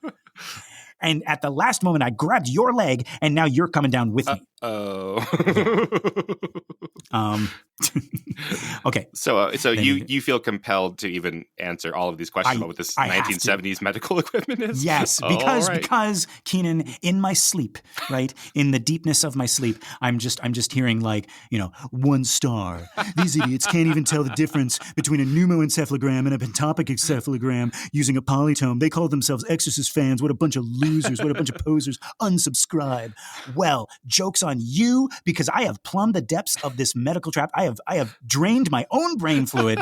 And at the last moment, I grabbed your leg, and now you're coming down with me. Okay. So you feel compelled to even answer all of these questions about what this 1970s medical equipment is? Yes, because Kynan, in my sleep, right, in the deepness of my sleep, I'm just hearing like 1 star. These idiots can't even tell the difference between a pneumoencephalogram and a Pantopaque encephalogram using a polytome. They call themselves Exorcist fans. What a bunch of losers! What a bunch of posers! Unsubscribe. Well, joke's on you because I have plumbed the depths of this medical trap. I have drained my own brain fluid,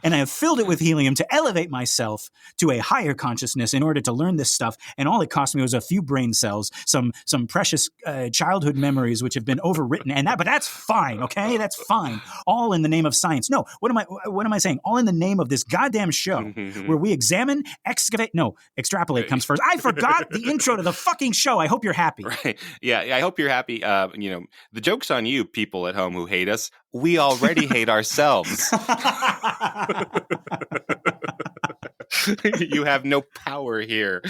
and I have filled it with helium to elevate myself to a higher consciousness in order to learn this stuff. And all it cost me was a few brain cells, some precious childhood memories which have been overwritten, but that's fine, okay? That's fine. All in the name of science. No, what am I saying? All in the name of this goddamn show where we examine, extrapolate comes first. I forgot the intro to the fucking show. I hope you're happy. Right. Yeah, I hope you're happy. The joke's on you, people at home who hate us. We already hate ourselves. You have no power here.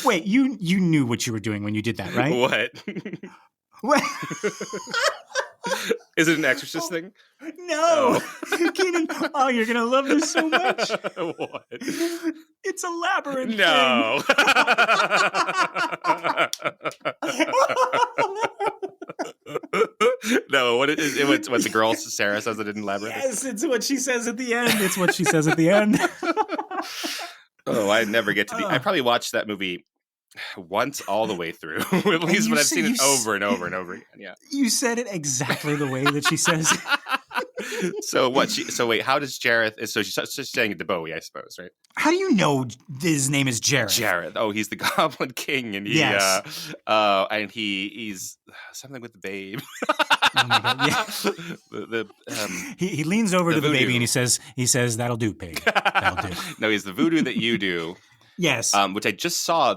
Wait, you knew what you were doing when you did that, right? What? Is it an Exorcist thing? No. Kynan, you're going to love this so much. What? It's a labyrinth. No. No, what is it? What the girl Sarah says it in Labyrinth? Yes, it's what she says at the end. Oh, I never get to I probably watched that movie once all the way through, at least, but I've seen it over and over and over again. Yeah, you said it exactly the way that she says it. So wait, how does Jareth? So she's saying it to Bowie, I suppose, right? How do you know his name is Jareth? Jareth. Oh, he's the Goblin King, and and he's something with the babe. Oh my God, yeah. He leans over to the baby and he says, "That'll do, pig. That'll do." No, he's the voodoo that you do. Yes. Which I just saw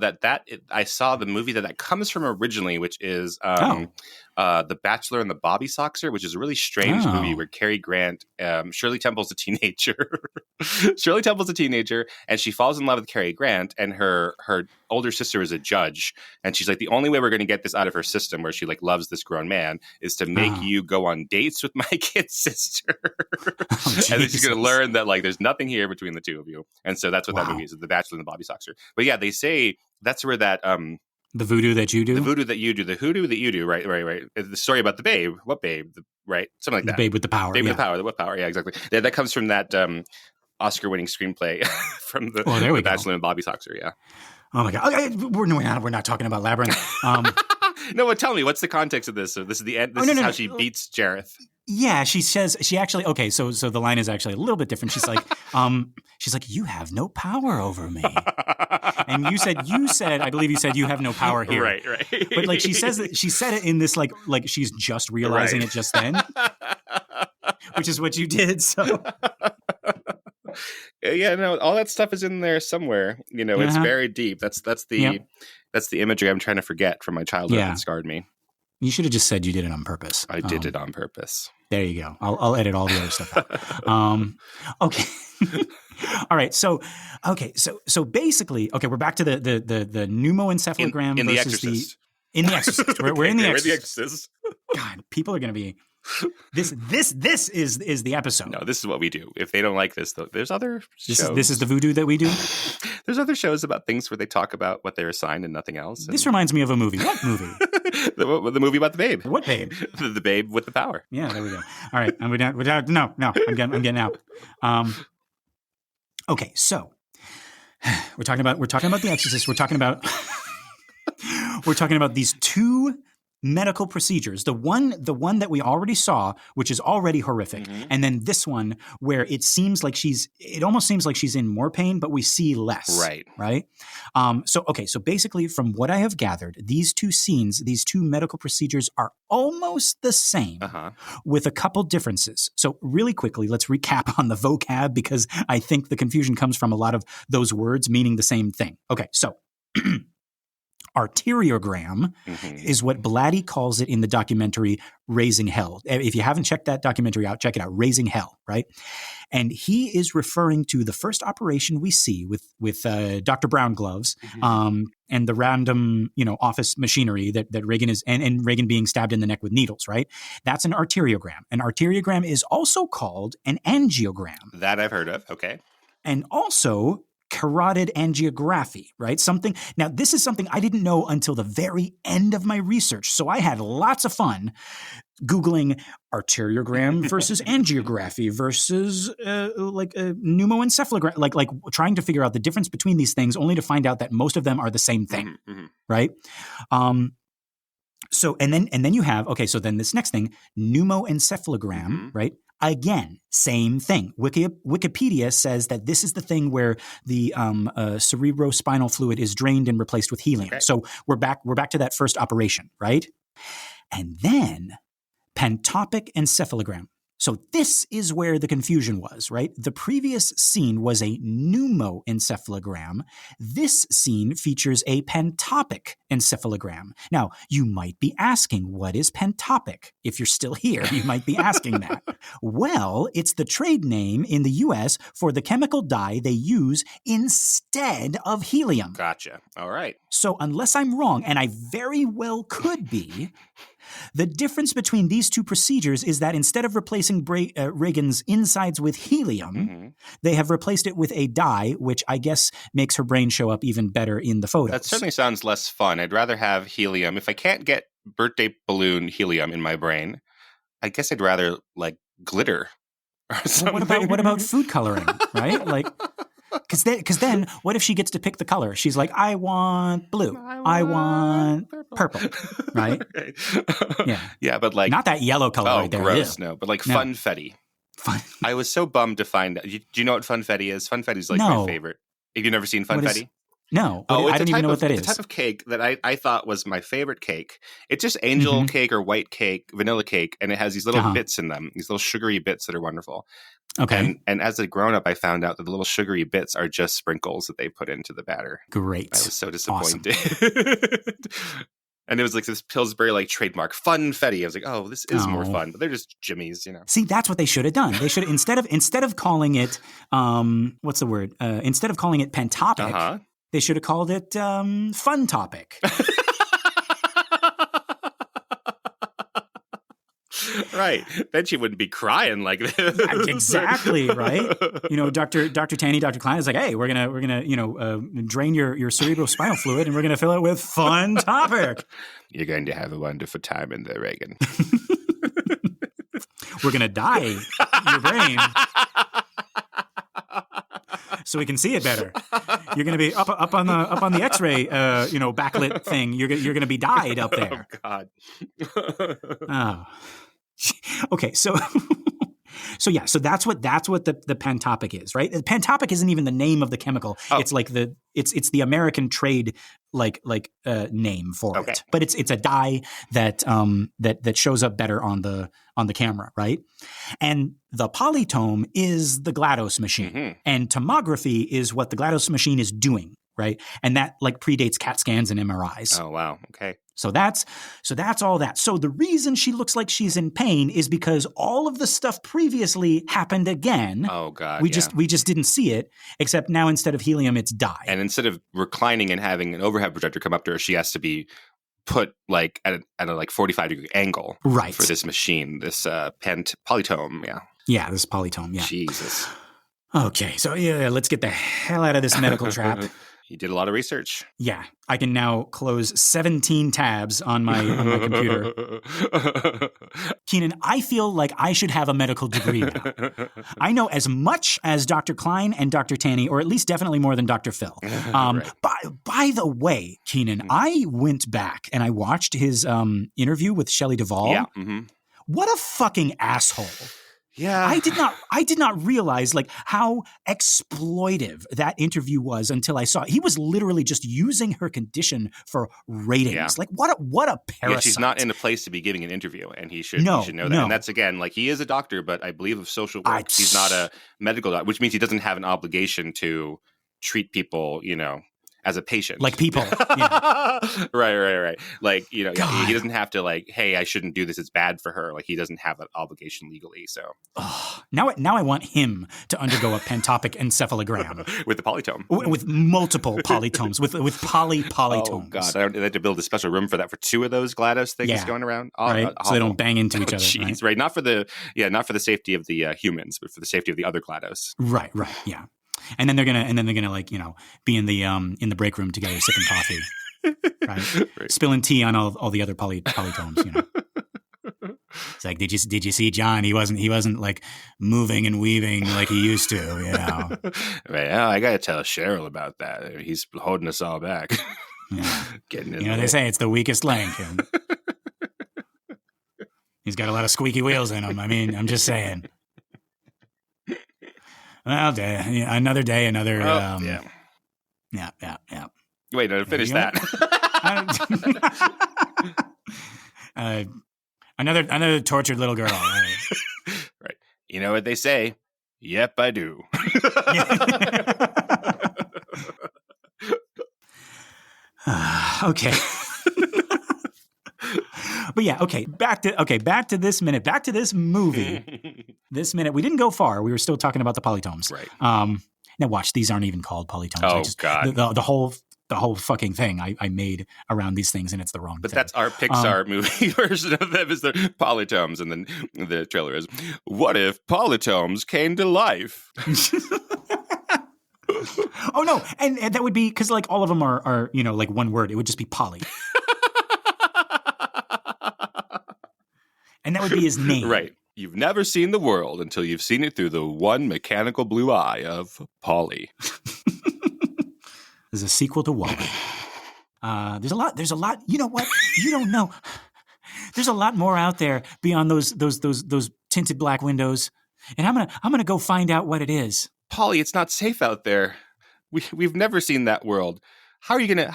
I saw the movie that comes from originally, which is The Bachelor and the Bobby Soxer, which is a really strange movie where Cary Grant, Shirley Temple's a teenager. Shirley Temple's a teenager, and she falls in love with Cary Grant, and her older sister is a judge, and she's like, the only way we're going to get this out of her system, where she like loves this grown man, is to make you go on dates with my kid's sister. And then she's going to learn that like there's nothing here between the two of you, and so that's what that movie is, The Bachelor and the Bobby Soxer. But yeah, they say that's where that the voodoo that you do, the hoodoo that you do, right. The story about the babe, what babe, right? Something like that. The babe with the power, with the power, what power? Yeah, exactly. That comes from that Oscar-winning screenplay from the Bachelor and Bobby Soxer. Yeah. Oh my God, okay, we're not talking about Labyrinth. No, but tell me, what's the context of this? So this is the end. This is how she beats Jareth. Yeah, she says she actually so the line is actually a little bit different. She's like, you have no power over me. And you said, I believe you said you have no power here. Right. But like she says that she said it in this like she's just realizing it just then. Which is what you did, so yeah, no, all that stuff is in there somewhere. It's very deep. That's the imagery I'm trying to forget from my childhood that scarred me. You should have just said you did it on purpose. I did it on purpose. There you go. I'll edit all the other stuff out. Okay. All right. So basically, we're back to the pneumoencephalogram in versus the Exorcist. In the Exorcist. We're in the Exorcist. We're the Exorcist. God, people are going to be. This is the episode. No, this is what we do. If they don't like this, though, there's other shows. This is the voodoo that we do? There's other shows about things where they talk about what they're assigned and nothing else. This reminds me of a movie. What movie? the movie about the babe. What babe? The babe with the power. Yeah, there we go. All right. I'm getting out. Okay, so we're talking about the Exorcist. We're talking about these two medical procedures. The one that we already saw, which is already horrific, and then this one where it almost seems like she's in more pain, but we see less. Right. So basically, from what I have gathered, these two scenes, these two medical procedures are almost the same, with a couple differences. So really quickly, let's recap on the vocab, because I think the confusion comes from a lot of those words meaning the same thing. Okay, so arteriogram is what Blatty calls it in the documentary Raising Hell. If you haven't checked that documentary out, check it out. Raising Hell, right? And he is referring to the first operation we see with Dr. Brown gloves and the random office machinery that Reagan is and Reagan being stabbed in the neck with needles, right? That's an arteriogram. An arteriogram is also called an angiogram. That I've heard of. Okay. And also carotid angiography, right? Now, this is something I didn't know until the very end of my research. So I had lots of fun Googling arteriogram versus angiography versus pneumoencephalogram, like trying to figure out the difference between these things, only to find out that most of them are the same thing, right? So and then you have so then this next thing, pneumoencephalogram, right? Again, same thing. Wikipedia says that this is the thing where the cerebrospinal fluid is drained and replaced with helium. Okay. So we're back to that first operation, right? And then Pantopaque encephalogram. So this is where the confusion was, right? The previous scene was a pneumoencephalogram. This scene features a Pantopaque encephalogram. Now, you might be asking, what is Pantopaque? If you're still here, you might be asking that. Well, it's the trade name in the US for the chemical dye they use instead of helium. Gotcha. All right. So unless I'm wrong, and I very well could be, the difference between these two procedures is that instead of replacing Reagan's insides with helium, they have replaced it with a dye, which I guess makes her brain show up even better in the photos. That certainly sounds less fun. I'd rather have helium. If I can't get birthday balloon helium in my brain, I guess I'd rather like glitter or something. Well, what about food coloring, right? Like, because then what if she gets to pick the color? She's like, I want blue. I want purple. Right? Right. Yeah. Yeah, but like not that yellow color right there. Gross, yeah. no. But like No. funfetti. I was so bummed to find out. Do you know what funfetti is? Funfetti is like my favorite. Have you never seen funfetti? No. I don't even know what that is. It's a type of cake that I thought was my favorite cake. It's just angel cake or white cake, vanilla cake, and it has these little bits in them, these little sugary bits that are wonderful. Okay. And as a grown-up, I found out that the little sugary bits are just sprinkles that they put into the batter. Great. I was so disappointed. Awesome. And it was like this Pillsbury like trademark funfetti. I was like, oh, this is more fun, but they're just jimmies, you know. See, that's what they should have done. They should instead of calling it what's the word? Instead of calling it Pantopaque, they should have called it Fun Topic. Right. Then she wouldn't be crying like this. Exactly, right? You know, Dr. Taney, Dr. Kynan is like, hey, we're gonna drain your cerebrospinal fluid and we're gonna fill it with Fun Topic. You're going to have a wonderful time in there, Reagan. We're gonna dye your brain so we can see it better. You're going to be up on the X-ray, backlit thing. You're going to be dyed up there. Oh God. Oh. Okay, so that's what the Pantopaque is, right? Pantopaque isn't even the name of the chemical. Oh. It's like it's the American trade name for it. But it's a dye that shows up better on the camera, right? And the Polytome is the GLaDOS machine, and tomography is what the GLaDOS machine is doing, right? And that like predates CAT scans and MRIs. Oh wow, okay. So that's all that. So the reason she looks like she's in pain is because all of the stuff previously happened again. Oh God, we just didn't see it, except now instead of helium, it's dye. And instead of reclining and having an overhead projector come up to her, she has to be put like at a like 45-degree angle, right, for this machine, this Polytome. Yeah, this Polytome. Yeah. Jesus. Okay, so let's get the hell out of this medical trap. You did a lot of research. Yeah, I can now close 17 tabs on my computer. Kynan, I feel like I should have a medical degree now. I know as much as Dr. Klein and Dr. Taney, or at least definitely more than Dr. Phil. Right. By the way, Kynan, I went back and I watched his interview with Shelley Duvall. Yeah. What a fucking asshole. Yeah. I did not realize like how exploitive that interview was until I saw it. He was literally just using her condition for ratings. Yeah. Like what a parasite. Yeah, she's not in a place to be giving an interview, and he should know that. No. And that's again, like he is a doctor, but I believe of social work. He's not a medical doctor, which means he doesn't have an obligation to treat people, as a patient. Like people. Yeah. Right. Like, he doesn't have to like, hey, I shouldn't do this. It's bad for her. Like he doesn't have an obligation legally. So now I want him to undergo a Pantopaque encephalogram. With the Polytome. With multiple polytomes. With polytomes. Oh, God. They had to build a special room for that for two of those GLaDOS things going around. Right. So they don't bang into each other. Jeez, right? Not for the safety of the humans, but for the safety of the other GLaDOS. Right. Yeah. And then they're gonna like be in the break room together sipping coffee, right? Spilling tea on all the other polytomes. It's like did you see John? He wasn't like moving and weaving like he used to. Right. Oh, I gotta tell Cheryl about that. He's holding us all back. Yeah. Getting in. They say it's the weakest link. He's got a lot of squeaky wheels in him. I mean, I'm just saying. Well, another day, another. Yeah. Yeah. Wait, no, finish that. Another tortured little girl. Right. Right. You know what they say? Yep, I do. Okay. But yeah, okay. Back to this minute. Back to this movie. This minute, we didn't go far. We were still talking about the polytomes. Right. Now watch, these aren't even called polytomes. Oh, God. The whole fucking thing I made around these things, and it's the wrong But thing. that's our Pixar movie version of them, is the polytomes, and then the trailer is, what if polytomes came to life? Oh no, and that would be because like all of them are like one word. It would just be poly, and that would be his name. Right. You've never seen the world until you've seen it through the one mechanical blue eye of Polly. There's a sequel to Wally. There's a lot. You know what? You don't know. There's a lot more out there beyond those tinted black windows, and I'm gonna go find out what it is. Polly, it's not safe out there. We've never seen that world. How are you gonna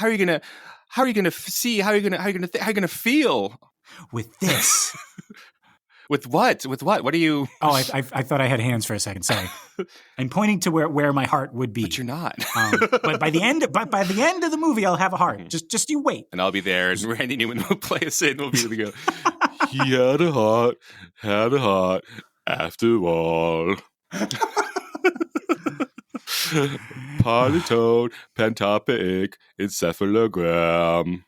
see? How are you gonna feel with this? With what? What are you? Oh, I thought I had hands for a second. Sorry. I'm pointing to where my heart would be. But you're not. But by the end of the movie, I'll have a heart. Just you wait. And I'll be there, and Randy Newman will play us in. We'll be able to go. He had a heart. After all. Polytome, Pantopaque, Encephalogram.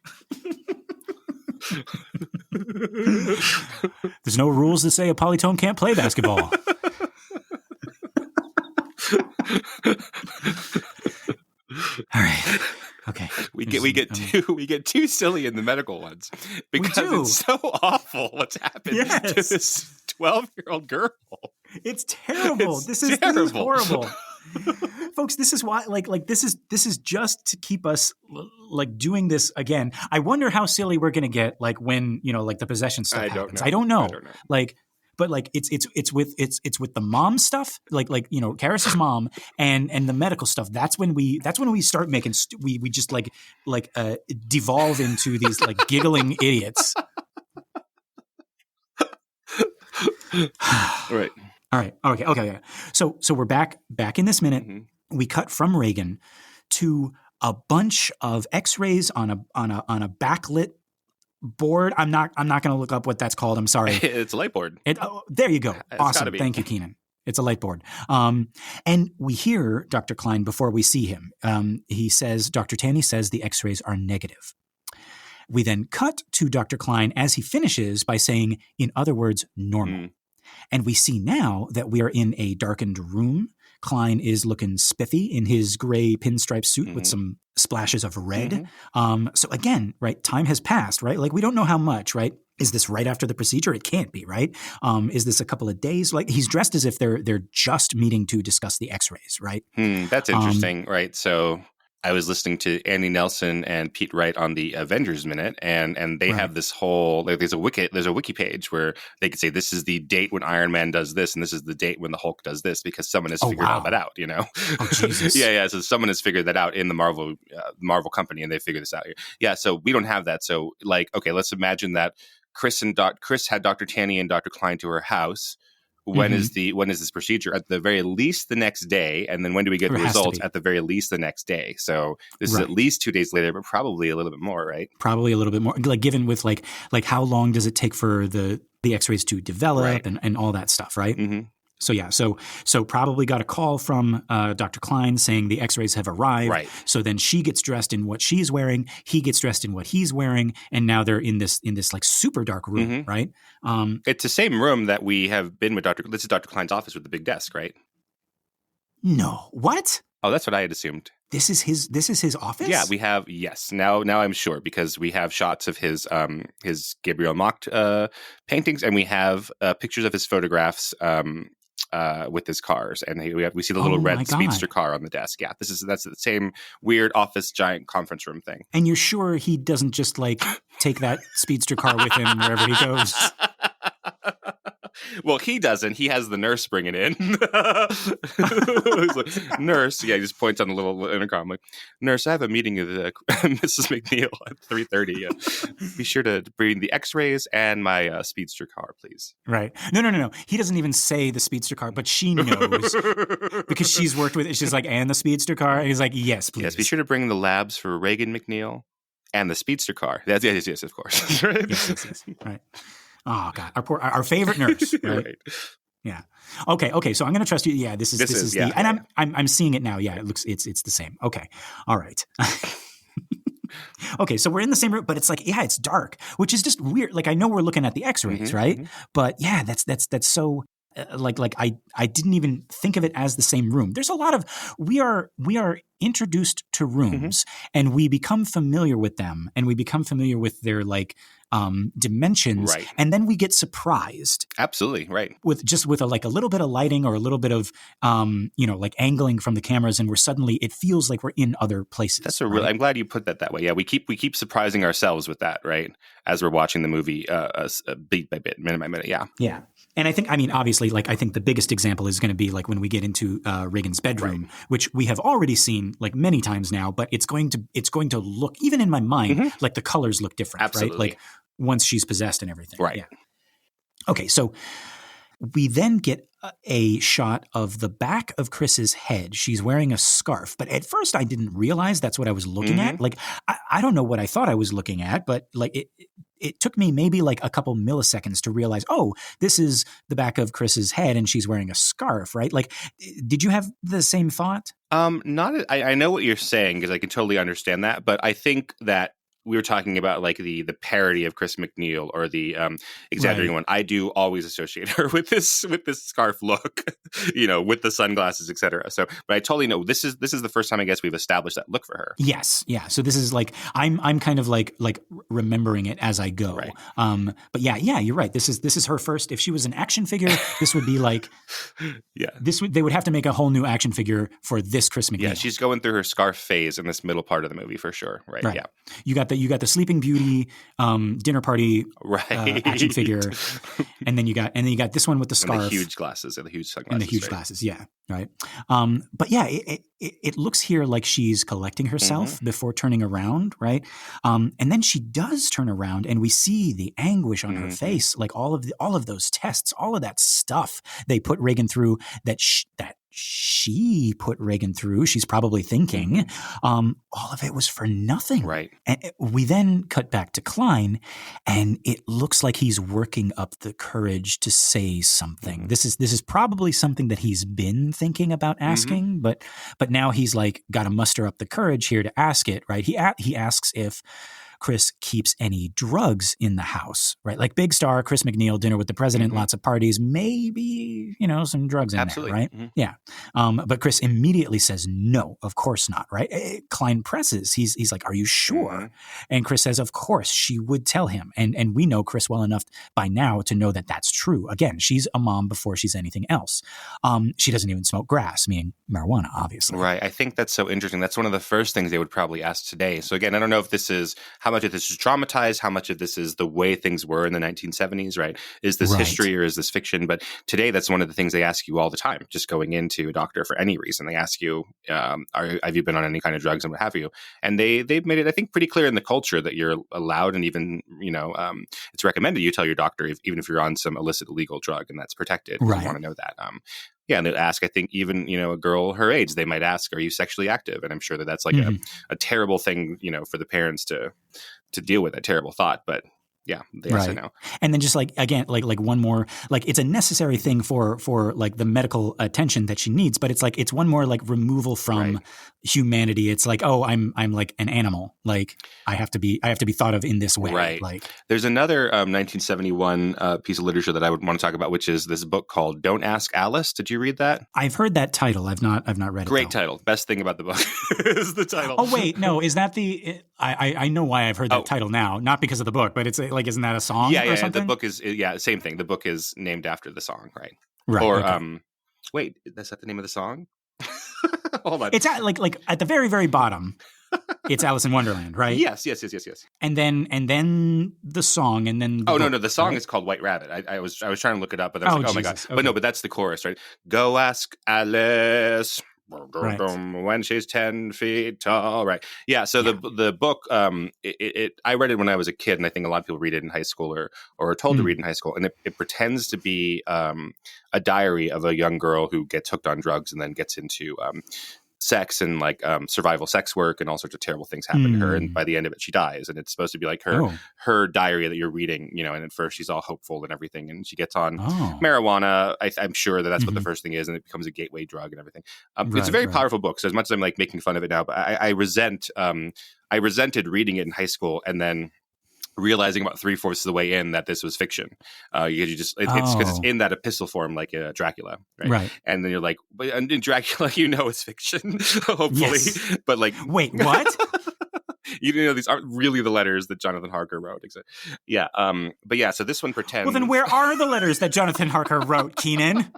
There's no rules that say a polytome can't play basketball. All right. Okay. We get too silly in the medical ones because it's so awful what's happened to this 12-year-old girl. It's terrible. This is horrible. Folks, this is why this is just to keep us like doing this again. I wonder how silly we're going to get like when, like the possession stuff happens. I don't know. Like but like it's with the mom stuff, like Karis's mom and the medical stuff. That's when we start making we just devolve into these like giggling idiots. Right. All right. Okay. So we're back in this minute. Mm-hmm. We cut from Reagan to a bunch of X-rays on a backlit board. I'm not going to look up what that's called. I'm sorry. It's a light board. There you go. Awesome. Thank you, Kynan. It's a light board. And we hear Dr. Klein before we see him. He says, Dr. Taney says the X-rays are negative. We then cut to Dr. Klein as he finishes by saying, in other words, normal. Mm. And we see now that we are in a darkened room. Klein is looking spiffy in his gray pinstripe suit with some splashes of red. So again, right, time has passed, right? Like we don't know how much, right? Is this right after the procedure? It can't be, right? Is this a couple of days? Like he's dressed as if they're just meeting to discuss the X-rays, right? That's interesting, right? So I was listening to Andy Nelson and Pete Wright on the Avengers Minute, and they have this whole there's a wiki page where they could say this is the date when Iron Man does this, and this is the date when the Hulk does this, because someone has figured all that out, Oh Jesus! yeah. So someone has figured that out in the Marvel company, and they figured this out. Yeah. So we don't have that. So okay, let's imagine that Chris had Dr. Taney and Dr. Klein to her house. When is this procedure? At the very least the next day, and then when do we get the results? At the very least the next day. So this is at least 2 days later, but probably a little bit more, right? Probably a little bit more. Like given with like how long does it take for the X-rays to develop and all that stuff, right? Mm-hmm. So yeah, so probably got a call from Dr. Klein saying the X-rays have arrived. Right. So then she gets dressed in what she's wearing, he gets dressed in what he's wearing, and now they're in this like super dark room, right? It's the same room that we have been with This is Dr. Klein's office with the big desk, right? No, what? Oh, that's what I had assumed. This is his office? Yeah, we have Now I'm sure because we have shots of his Gabriel Macht paintings, and we have pictures of his photographs. With his cars, and we see the little red speedster car on the desk. Yeah, that's the same weird office giant conference room thing. And you're sure he doesn't just like take that speedster car with him wherever he goes? Well, he doesn't. He has the nurse bring it in. He's like, nurse. Yeah, he just points on the little intercom. Like, nurse, I have a meeting with Mrs. McNeil at 3:30. Be sure to bring the X-rays and my speedster car, please. Right. No. He doesn't even say the speedster car, but she knows because she's worked with it. She's like, and the speedster car? And he's like, yes, please. Yes, be sure to bring the labs for Reagan McNeil and the speedster car. Yes, of course. Right? Yes. Right. Oh God, our favorite nurse, right? Right. Yeah. Okay. So I'm going to trust you. Yeah, this is the, yeah. and I'm seeing it now. Yeah, it's the same. Okay. All right. Okay, so we're in the same room, but it's like, yeah, it's dark, which is just weird. Like, I know we're looking at the X-rays, right? Mm-hmm. But yeah, that's so like I didn't even think of it as the same room. There's a lot of we are introduced to rooms and we become familiar with them and we become familiar with their like dimensions, right. And then we get surprised. Absolutely, right. With a little bit of lighting or a little bit of like angling from the cameras, and we're suddenly it feels like we're in other places. That's I'm glad you put that way. Yeah, we keep surprising ourselves with that, right? As we're watching the movie, beat by bit, minute by minute. Yeah. Yeah. And obviously, like, I think the biggest example is going to be like when we get into Reagan's bedroom, right. Which we have already seen like many times now, but it's going to look, even in my mind, like the colors look different, absolutely. Right? Like once she's possessed and everything. Right. Yeah. Okay. So we then get a shot of the back of Chris's head. She's wearing a scarf, but at first I didn't realize that's what I was looking at. Like, I don't know what I thought I was looking at, but like it took me maybe like a couple milliseconds to realize, oh, this is the back of Chris's head and she's wearing a scarf, right? Like, did you have the same thought? I know what you're saying because I can totally understand that, but I think that we were talking about like the parody of Chris McNeil or the exaggerating one. I do always associate her with this scarf look, with the sunglasses, etc. So, but I totally know this is the first time I guess we've established that look for her. Yes, yeah. So this is like I'm kind of like remembering it as I go. Right. But yeah, you're right. This is her first. If she was an action figure, this would be like, yeah. They would have to make a whole new action figure for this Chris McNeil. Yeah, she's going through her scarf phase in this middle part of the movie for sure. Right. Yeah. You got the Sleeping Beauty dinner party action figure, and then you got this one with the scarf, and the huge glasses, and the huge sunglasses, and the huge glasses. Yeah, right. But yeah, it looks here like she's collecting herself before turning around, right? And then she does turn around, and we see the anguish on her face, like all of those tests, all of that stuff they put Reagan through. That she put Reagan through. She's probably thinking, all of it was for nothing. Right. And we then cut back to Klein, and it looks like he's working up the courage to say something. This is probably something that he's been thinking about asking, but now he's like got to muster up the courage here to ask it. Right. He asks if Chris keeps any drugs in the house, right? Like big star, Chris McNeil, dinner with the president, lots of parties, maybe, some drugs in there, right? Yeah. But Chris immediately says, no, of course not, right? Klein presses. He's like, are you sure? And Chris says, of course, she would tell him. And we know Chris well enough by now to know that that's true. Again, she's a mom before she's anything else. She doesn't even smoke grass, meaning marijuana, obviously. Right. I think that's so interesting. That's one of the first things they would probably ask today. So again, I don't know if this is how much of this is dramatized, how much of this is the way things were in the 1970s, right? Is this history or is this fiction? But today, that's one of the things they ask you all the time, just going into a doctor for any reason. They ask you, have you been on any kind of drugs and what have you? And they've made it, I think, pretty clear in the culture that you're allowed, and even, it's recommended you tell your doctor, even if you're on some illicit illegal drug, and that's protected. Right. You want to know that. Yeah, and they'd ask, I think, even, a girl her age, they might ask, are you sexually active? And I'm sure that that's like a terrible thing, for the parents to deal with, a terrible thought. But yeah, they also know. And then just like, again, like one more, like it's a necessary thing for like the medical attention that she needs, but it's like, it's one more like removal from humanity. It's like, oh, I'm like an animal. Like I have to be thought of in this way. Right. Like there's another 1971 piece of literature that I would want to talk about, which is this book called Don't Ask Alice. Did you read that? I've heard that title. I've not read it. Great title. Best thing about the book is the title. Oh wait, no, is that I know why I've heard that title now, not because of the book, but it's like, isn't that a song? Yeah. Something? The book is same thing. The book is named after the song, right? Right. Or wait, that's not the name of the song. Hold on. It's at like at the very, very bottom. It's Alice in Wonderland, right? Yes. And then the song, and then no, the song is called White Rabbit. I was trying to look it up, but I was like, oh my god! Okay. But that's the chorus, right? Go ask Alice. Right. When she's 10 feet tall, right? Yeah. So the book, I read it when I was a kid, and I think a lot of people read it in high school or are told to read in high school, and it pretends to be a diary of a young girl who gets hooked on drugs and then gets into sex and like survival sex work, and all sorts of terrible things happen to her, and by the end of it she dies, and it's supposed to be like her diary that you're reading, and at first she's all hopeful and everything, and she gets on marijuana. I'm sure that's what the first thing is, and it becomes a gateway drug and everything. It's a very powerful book, so as much as I'm like making fun of it now, but I resented reading it in high school and then realizing about 3/4 of the way in that this was fiction. It's because it's in that epistle form, like Dracula, right? And then you're like, but in Dracula, it's fiction, hopefully. Yes. But like, wait, what? These aren't really the letters that Jonathan Harker wrote. Yeah. But yeah, so this one pretends. Well, then where are the letters that Jonathan Harker wrote, Kynan?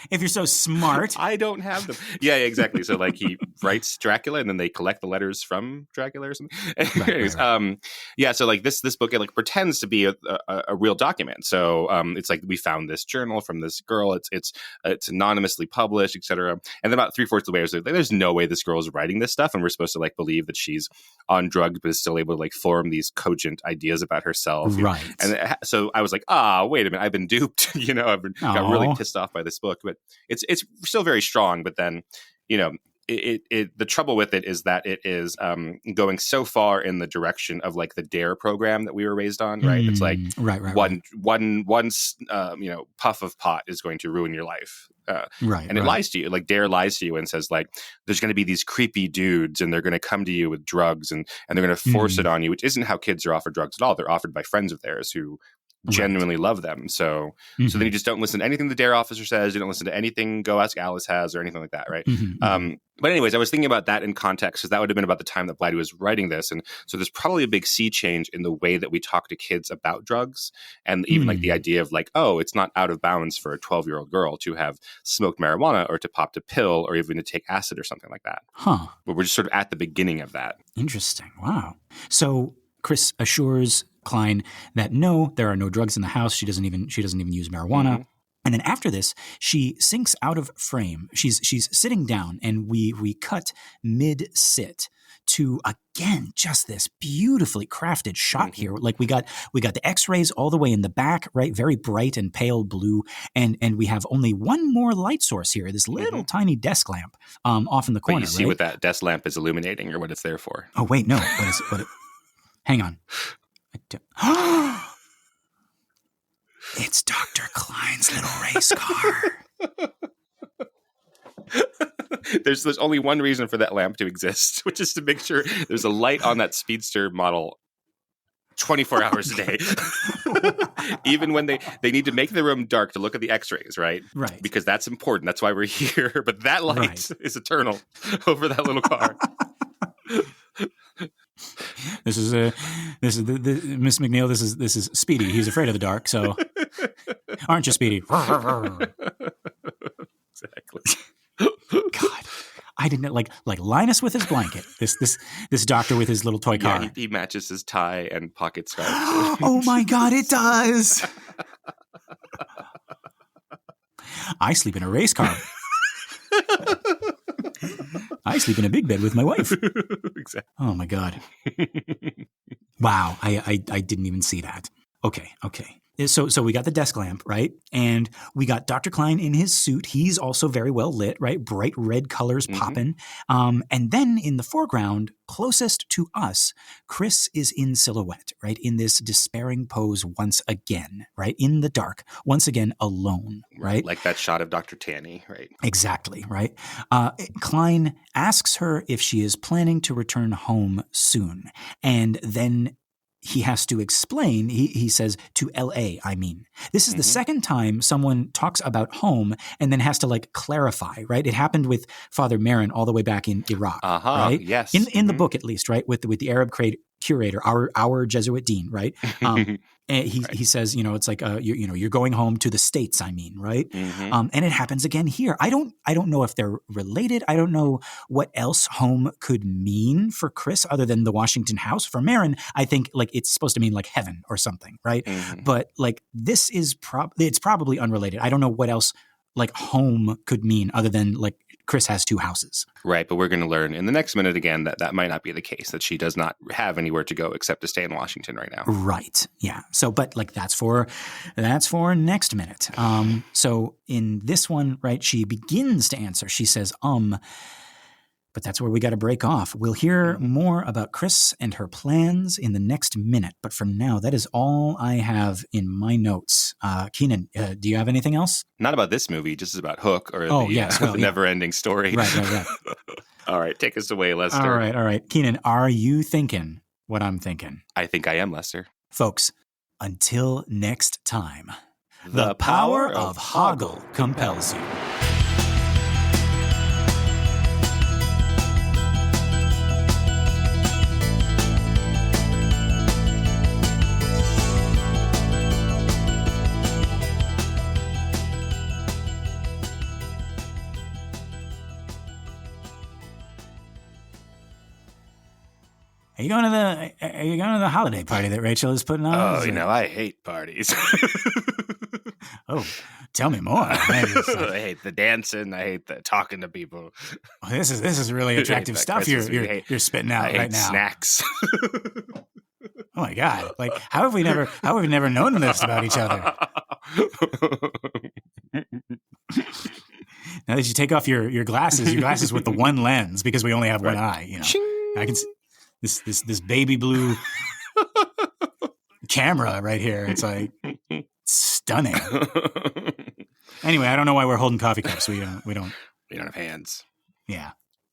If you're so smart. I don't have them. Yeah, exactly. So like he writes Dracula and then they collect the letters from Dracula or something. Anyways, right. So like this book, it like pretends to be a real document. So it's like we found this journal from this girl. It's anonymously published, etc. And then about 3/4 of the way, I was like, there's no way this girl is writing this stuff, and we're supposed to like believe that she's on drugs, but is still able to like form these cogent ideas about herself. Right. And so I was like, wait a minute, I've been duped. Got really pissed off by this book. But it's still very strong. But then, the trouble with it is that it is going so far in the direction of like the DARE program that we were raised on, right? It's like one puff of pot is going to ruin your life. And it lies to you. Like DARE lies to you and says like, there's going to be these creepy dudes and they're going to come to you with drugs and they're going to force it on you, which isn't how kids are offered drugs at all. They're offered by friends of theirs who genuinely love them. So then you just don't listen to anything the DARE officer says. You don't listen to anything Go Ask Alice has or anything like that, right? But anyways, I was thinking about that in context because that would have been about the time that Blythe was writing this. And so there's probably a big sea change in the way that we talk to kids about drugs. And even like the idea of like, it's not out of bounds for a 12-year-old girl to have smoked marijuana or to pop a pill or even to take acid or something like that. But we're just sort of at the beginning of that. Interesting. Wow. So Chris assures Klein that no, there are no drugs in the house. She doesn't even use marijuana. And then after this, she sinks out of frame. She's sitting down, and we cut mid-sit to, again, just this beautifully crafted shot here. Like we got the X-rays all the way in the back, right? Very bright and pale blue. And we have only one more light source here, this little tiny desk lamp off in the corner. But you see what that desk lamp is illuminating or what it's there for. Oh, wait, no. Hang on. It's Dr. Klein's little race car. There's only one reason for that lamp to exist, which is to make sure there's a light on that Speedster model 24 hours a day. Even when they need to make the room dark to look at the X-rays, right? Right. Because that's important. That's why we're here. But that light is eternal over that little car. This is Miss McNeil. This is Speedy. He's afraid of the dark. So, aren't you, Speedy? Exactly. God, I didn't like Linus with his blanket. This doctor with his little toy car. Yeah, he matches his tie and pocket scarf. Oh my God, it does. I sleep in a race car. I sleep in a big bed with my wife. Exactly. Oh my God. Wow. I didn't even see that. Okay. So we got the desk lamp, right? And we got Dr. Klein in his suit. He's also very well lit, right? Bright red colors popping. And then in the foreground, closest to us, Chris is in silhouette, right? In this despairing pose once again, right? In the dark, once again, alone, right? Like that shot of Dr. Taney, right? Exactly, right? Klein asks her if she is planning to return home soon. And then he has to explain, he says, to L.A., I mean. This is the second time someone talks about home and then has to, like, clarify, right? It happened with Father Marin all the way back in Iraq, right? Yes. In the book, at least, right? With the Arab curator, our Jesuit dean, right? And he says, it's like, you're going home to the States, I mean, right? And it happens again here. I don't know if they're related. I don't know what else home could mean for Chris other than the Washington house. For Marin, I think like it's supposed to mean like heaven or something, right? But like this is it's probably unrelated. I don't know what else like home could mean other than like Chris has 2 houses. Right, but we're going to learn in the next minute again that might not be the case, that she does not have anywhere to go except to stay in Washington right now. Right, yeah. So, but like that's for next minute. So in this one, right, she begins to answer. She says, but that's where we got to break off. We'll hear more about Chris and her plans in the next minute. But for now, that is all I have in my notes. Kynan, do you have anything else? Not about this movie, just about Hook or the never-ending story. Right. All right, take us away, Lester. All right. Kynan, are you thinking what I'm thinking? I think I am, Lester. Folks, until next time, the power of Hoggle compels you. Are you going to the holiday party that Rachel is putting on? Oh, I hate parties. Oh, tell me more. I hate the dancing. I hate the talking to people. Well, this is really attractive stuff you're spitting out right now. Snacks. Oh my God! Like how have we never known this about each other? Now that you take off your glasses with the one lens because we only have one eye, I can see this baby blue camera right here. It's like stunning. Anyway, I don't know why we're holding coffee cups. We don't have hands. Yeah.